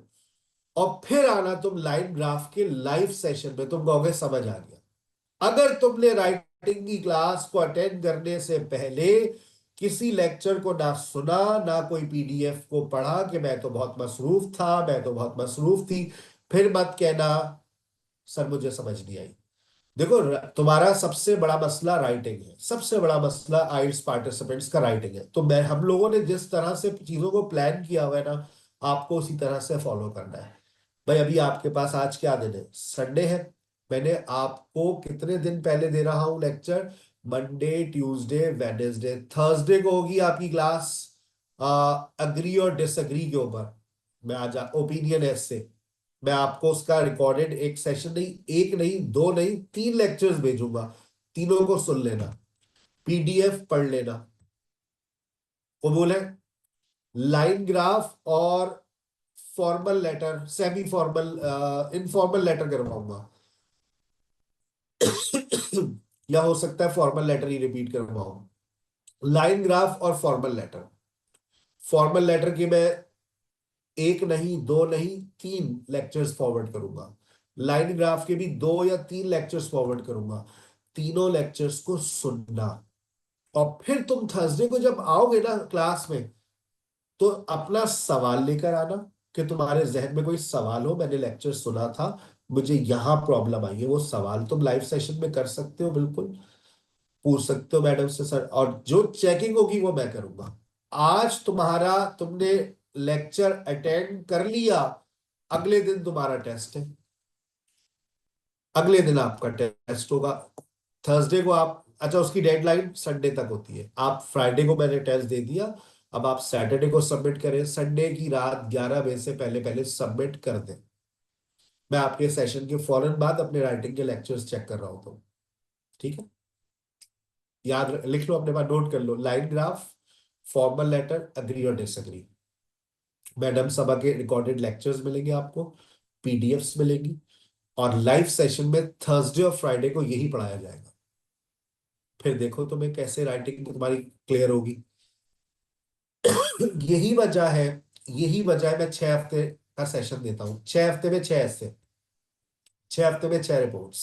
और फिर आना तुम लाइन ग्राफ के लाइव सेशन में, तुम कहोगे समझ आ गया। अगर तुमने राइटिंग की क्लास को अटेंड करने से पहले किसी लेक्चर को ना सुना, ना कोई PDF को पढ़ा कि मैं तो बहुत मसरूफ था, मैं तो बहुत मसरूफ थी, फिर मत कहना सर मुझे समझ नहीं आई। देखो तुम्हारा सबसे बड़ा मसला राइटिंग है, सबसे बड़ा मसला आइल्स पार्टिसिपेंट्स का राइटिंग है। तो मैं, हम लोगों ने जिस तरह से चीजों को प्लान किया हुआ है ना, आपको उसी तरह से फॉलो करना है। भाई अभी आपके पास आज क्या दिन है? संडे है। मैंने आपको कितने दिन पहले दे रहा हूं lecture? Monday, Tuesday, Wednesday, Thursday को होगी आपकी क्लास अग्री और डिसएग्री के ऊपर। मैं आज ओपिनियन ऐसे मैं आपको उसका रिकॉर्डेड एक सेशन नहीं, एक नहीं, 2 नहीं, 3 लेक्चर्स भेजूंगा। तीनों को सुन लेना, PDF पढ़ लेना। कबूल है? लाइन ग्राफ और formal letter, semi formal, informal letter करवाऊंगा या हो सकता है फॉर्मल लेटर ही रिपीट करवाऊं। लाइन ग्राफ और फॉर्मल लेटर। फॉर्मल लेटर की मैं एक नहीं, 2 नहीं, 3 लेक्चर्स फॉरवर्ड करूंगा। लाइन ग्राफ के भी 2 या 3 लेक्चर्स फॉरवर्ड करूंगा। तीनों लेक्चर्स को सुनना, और फिर तुम थर्सडे को जब आओगे ना क्लास में, तो अपना सवाल लेकर आना कि तुम्हारे जहन में कोई सवाल हो, मैंने लेक्चर सुना था, मुझे यहां प्रॉब्लम आई है। वो सवाल तुम लाइव सेशन में कर सकते हो, बिल्कुल पूछ सकते हो मैडम से सर, और जो चेकिंग होगी वो मैं करूंगा। आज तुम्हारा, तुमने लेक्चर अटेंड कर लिया, अगले दिन तुम्हारा टेस्ट है, अगले दिन आपका टेस्ट होगा। थर्सडे को आप, अच्छा उसकी डेडलाइन संडे तक होती है, आप फ्राइडे को मैंने टेस्ट दे दिया, अब आप सैटरडे को सबमिट करें, संडे की रात 11 बजे से पहले पहले सबमिट कर दें। मैं आपके सेशन के फौरन बाद अपने राइटिंग के लेक्चर्स चेक कर रहा हूँ, ठीक है। लिख लो अपने पास, नोट कर लो, line graph, formal letter, agree और डिसएग्री। मैडम सभा के रिकॉर्डेड लेक्चर्स मिलेंगे आपको, पीडीएफ्स मिलेंगी, और लाइव सेशन में थर्सडे और फ्राइडे को यही पढ़ाया जाएगा। फिर देखो तुम्हें कैसे राइटिंग तुम्हारी क्लियर होगी। यही वजह है, यही वजह है मैं 6 हफ्ते का सेशन देता हूँ, 6 हफ्ते में 6 ऐसे, 6 हफ्ते में 6 रिपोर्ट्स,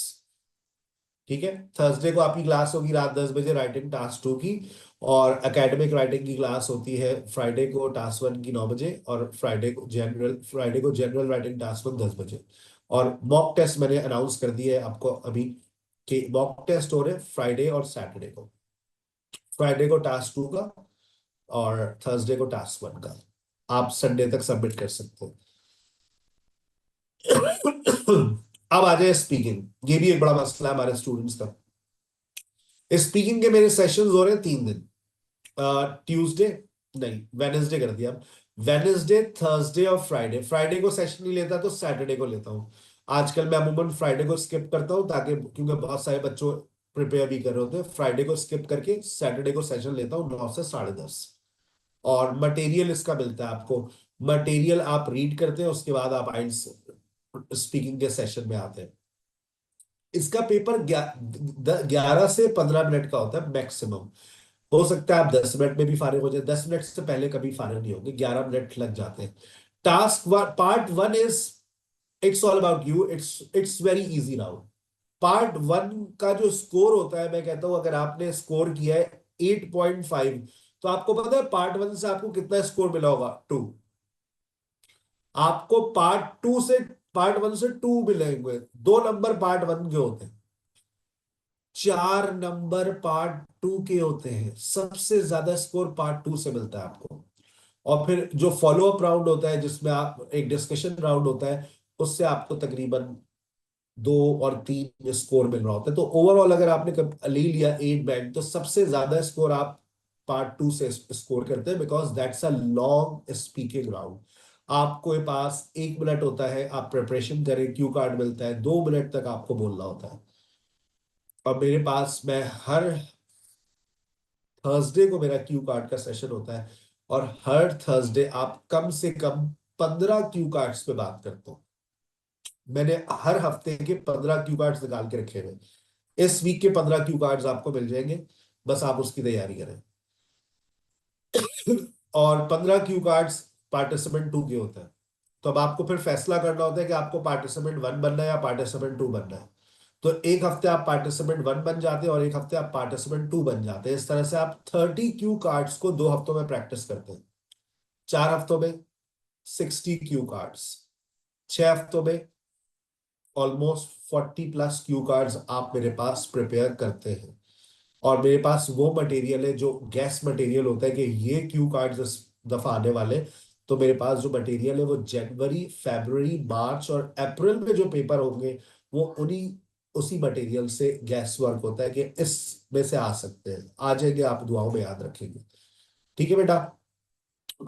ठीक है। थर्सडे को आपकी क्लास होगी रात 10 बजे राइटिंग टास्क 2 की, और एकेडमिक राइटिंग की क्लास होती है फ्राइडे को टास्क 1 की 9 बजे, और फ्राइडे को जनरल राइटिंग टास्क 1 10 बजे। और मॉक टेस्ट मैंने अनाउंस कर दिया है आपको अभी, कि मॉक टेस्ट हो रहे हैं फ्राइडे और सैटरडे को, फ्राइडे को टास्क 2 का और थर्सडे को टास्क 1 का। आप संडे तक सबमिट कर सकते हो। अब आ जाए स्पीकिंग, ये भी एक बड़ा मसला है हमारे स्टूडेंट्स का। स्पीकिंग के मेरे सेशंस हो रहे हैं 3 दिन, ट्यूसडे, नहीं वेनेसडे कर दिया, वेनेसडे, थर्सडे और फ्राइडे। फ्राइडे को सेशन नहीं लेता तो सैटरडे को लेता हूँ। आजकल मैं अमूमन फ्राइडे को स्किप करता हूँ, ताकि क्योंकि बहुत सारे बच्चों प्रिपेयर भी कर रहे होते हैं, फ्राइडे को स्किप करके सैटरडे को सेशन लेता हूँ 9 से 10:30। और मटेरियल इसका मिलता है आपको, मटेरियल आप रीड करते हैं, उसके बाद आप आइल्स स्पीकिंग के सेशन में आते हैं। इसका पेपर 11 से 15 मिनट का होता है मैक्सिमम। हो सकता है आप 10 मिनट में भी फारिग हो जाए, 10 मिनट से पहले कभी फारिग नहीं होंगे, 11 मिनट लग जाते हैं। Task part 1 is, it's all about you, it's very easy now. Part 1 का जो स्कोर होता है, मैं कहता हूं अगर आपने स्कोर किया है 8.5, तो आपको पता है पार्ट 1 से आपको कितना स्कोर मिला होगा, 2। आपको पार्ट वन से 2 मिलेंगे, 2 नंबर पार्ट 1 के होते हैं, 4 नंबर पार्ट 2 के होते हैं। सबसे ज्यादा स्कोर पार्ट 2 से मिलता है आपको। और फिर जो फॉलो अप राउंड होता है, जिसमें आप एक डिस्कशन राउंड होता है, उससे आपको तकरीबन 2 और 3 स्कोर मिल रहा होता है। तो ओवरऑल अगर आपने ले लिया 8 बैंड, तो सबसे ज्यादा स्कोर आप पार्ट 2 से स्कोर करते हैं, because that's a long speaking round. आपको पास 1 मिनट होता है, आप प्रिपरेशन करें, क्यू कार्ड मिलता है, 2 मिनट तक आपको बोलना होता है। और मेरे पास, मैं हर थर्सडे को मेरा क्यू कार्ड का सेशन होता है, और हर थर्सडे आप कम से कम 15 क्यू कार्ड्स पे बात करते हो। मैंने हर हफ्ते के 15 क्यू कार्ड्स निकाल के रखे हुए, इस वीक के 15 क्यू कार्ड्स आपको मिल जाएंगे, बस आप उसकी तैयारी करें। और 15 क्यू कार्ड्स पार्टिसिपेंट 2 के होते हैं। तो अब आपको फिर फैसला करना होता है कि आपको पार्टिसिपेंट 1 बनना है या पार्टिसिपेंट 2 बनना है। तो एक हफ्ते आप पार्टिसिपेंट 1 बन जाते हैं, और एक हफ्ते आप पार्टिसिपेंट 2 बन जाते हैं। इस तरह से आप 30 क्यू कार्ड्स को 2 हफ्तों में प्रैक्टिस करते हैं। 4 हफ्तों में 60 क्यू कार्ड्स, 6 हफ्तों में ऑलमोस्ट 40+ क्यू कार्ड्स आप मेरे पास प्रिपेयर करते हैं। और मेरे पास वो मटेरियल है जो गैस मटेरियल होता है, कि ये क्यू कार्ड्स इस दफा आने वाले। तो मेरे पास जो मटेरियल है वो जनवरी, फरवरी, मार्च और अप्रैल में जो पेपर होंगे, वो उन्हीं उसी मटेरियल से गैस वर्क होता है, कि इसमें से आ सकते हैं, आ जाएंगे, आप दुआओं में याद रखेंगे। ठीक है बेटा,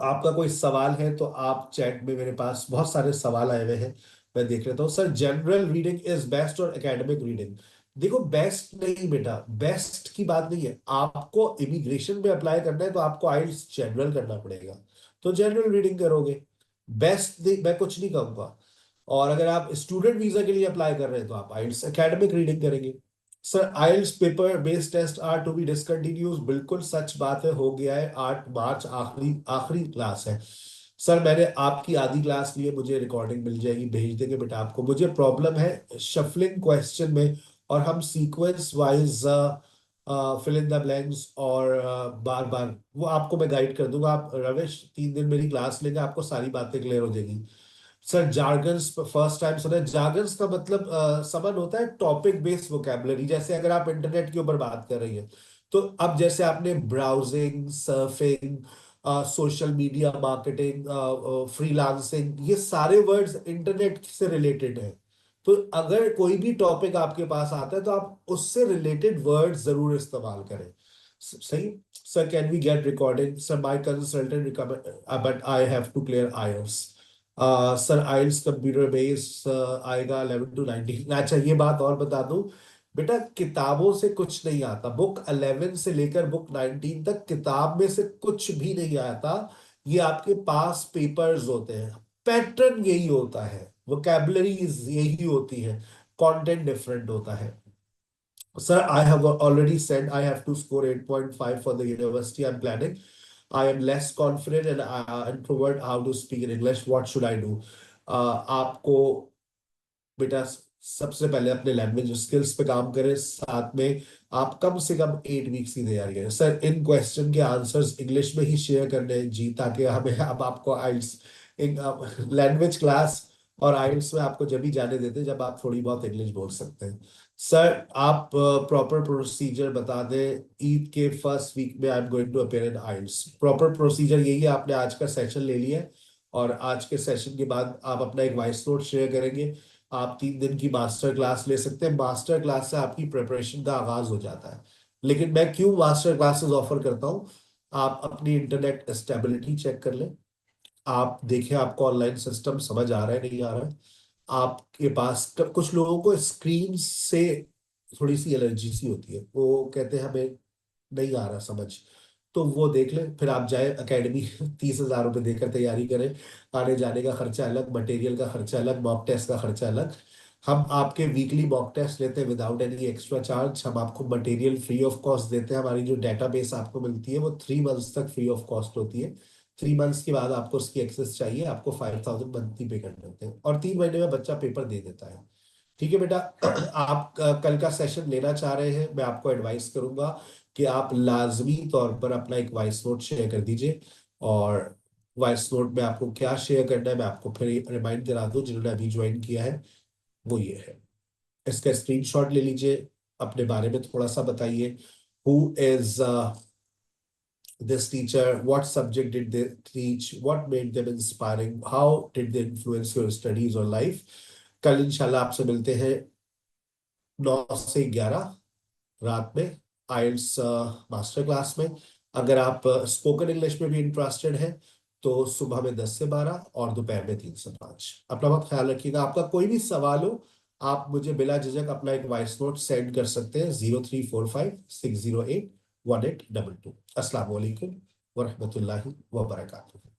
आपका कोई सवाल है तो आप चैट में, मेरे पास बहुत सारे सवाल आए हुए हैं, मैं देख लेता हूँ। Sir general reading is best और एकेडमिक रीडिंग? देखो बेस्ट नहीं बेटा, बेस्ट की बात नहीं है। आपको इमिग्रेशन में अप्लाई करना है तो आपको आइल्स जनरल करना पड़ेगा, तो जनरल रीडिंग करोगे। बेस्ट मैं कुछ नहीं कहूंगा। और अगर आप स्टूडेंट वीजा के लिए अप्लाई कर रहे हैं तो आप आइल्स एकेडमिक रीडिंग करेंगे। Sir IELTS paper based test are to be discontinues, बिल्कुल सच बात है, हो गया है 8 मार्च, आखिरी आखिरी क्लास है। सर मैंने आपकी आधी क्लास ली है, मुझे रिकॉर्डिंग मिल जाएगी, भेज देंगे बेटा आपको। मुझे प्रॉब्लम है शफलिंग क्वेश्चन में, और हम sequence wise fill in the blanks, और बार बार वो आपको मैं गाइड कर दूंगा। आप रविश 3 दिन मेरी क्लास लेंगे, आपको सारी बातें क्लियर हो जाएगी। सर जार्गन्स फर्स्ट टाइम सुना है। जार्गन्स का मतलब समन होता है टॉपिक बेस्ड वोकेबलरी। जैसे अगर आप इंटरनेट के ऊपर बात कर रही हैं, तो अब जैसे आपने browsing, surfing, social media marketing, freelancing, ये सारे वर्ड्स इंटरनेट से रिलेटेड है। तो अगर कोई भी टॉपिक आपके पास आता है तो आप उससे रिलेटेड वर्ड जरूर इस्तेमाल करें। सही। Sir can we get recording? Sir my consultant recommend but I have to clear IELTS. Sir IELTS computer base आएगा 11 to 19। अच्छा ये बात और बता दूं बेटा, किताबों से कुछ नहीं आता। बुक 11 से लेकर बुक 19 तक किताब में से कुछ भी नहीं आता। ये आपके पास पेपर्स होते हैं। पैटर्न यही होता है, वोकैबुलरीज यही होती है, कंटेंट डिफरेंट होता है। Sir, I have already said I have to score 8.5 for the university I'm planning. I am less confident and introvert how to speak in English. What should I do? आपको बेटा सबसे पहले अपने लैंग्वेज स्किल्स पे काम करें, साथ में आप कम से कम 8 वीक्स की तैयारी करें। सर इन क्वेश्चन के आंसर्स इंग्लिश में ही शेयर करने हैं जी, ताकि हमें अब आपको आइल्स लैंग्वेज क्लास और आइल्स में आपको जब भी जाने देते हैं जब आप थोड़ी बहुत इंग्लिश बोल सकते हैं। सर आप प्रॉपर प्रोसीजर बता दें। ईद के फर्स्ट वीक में I am going to appear in IELTS. Proper procedure यही है, आपने आज का सेशन ले लिया है और आज के सेशन के बाद आप अपना एक वॉइस नोट शेयर करेंगे। आप 3 दिन की मास्टर क्लास ले सकते हैं। मास्टर क्लास से आपकी प्रिपरेशन का आगाज हो जाता है। लेकिन मैं क्यों मास्टर क्लासेस ऑफर करता हूँ, आप अपनी इंटरनेट स्टेबिलिटी चेक कर लें। आप देखें आपको ऑनलाइन सिस्टम समझ आ रहा है नहीं आ रहा है। आपके पास कुछ लोगों को स्क्रीन से थोड़ी सी एलर्जी सी होती है, वो कहते हैं हमें नहीं आ रहा समझ। तो वो देख ले, फिर आप जाए एकेडमी 30,000 रुपये देकर तैयारी करें। आने जाने का खर्चा अलग, मटेरियल का खर्चा अलग, मॉक टेस्ट का खर्चा अलग। हम आपके वीकली मॉक टेस्ट लेते हैं विदाउट एनी एक्स्ट्रा चार्ज। हम आपको मटेरियल फ्री ऑफ कॉस्ट देते हैं। हमारी जो डेटाबेस आपको मिलती है वो 3 मंथ्स तक फ्री ऑफ कॉस्ट होती है। 3 मंथ्स के बाद आपको उसकी एक्सेस चाहिए, आपको 5,000 मंथली पे करने होते हैं और 3 महीने में बच्चा पेपर दे देता है। ठीक है बेटा। आप कल का सेशन लेना चाह रहे हैं, मैं आपको एडवाइस करूंगा कि आप लाजमी तौर पर अपना एक वॉइस नोट शेयर कर दीजिए। और वॉइस नोट में आपको क्या शेयर करना है मैं आपको फिर रिमाइंड करा दूं, जिन्होंने अभी ज्वाइन किया है वो ये है। इसका स्क्रीनशॉट ले लीजिए, अपने बारे में थोड़ा सा बताइए। Who is this teacher? What subject did they teach? What made them inspiring? How did they influence your studies or life? कल इंशाल्लाह आपसे मिलते हैं 9 से 11 रात में आइल्स मास्टर क्लास में। अगर आप स्पोकन इंग्लिश में भी इंटरेस्टेड हैं तो सुबह में 10 से 12 और दोपहर में 3 से 5। अपना बहुत ख्याल रखिएगा। आपका कोई भी सवाल हो आप मुझे बिला झिझक अपना एक वॉइस नोट सेंड कर सकते हैं 0345 608 1822। अस्सलाम वालेकुम वरहमतुल्लाहि वबरकातुहू।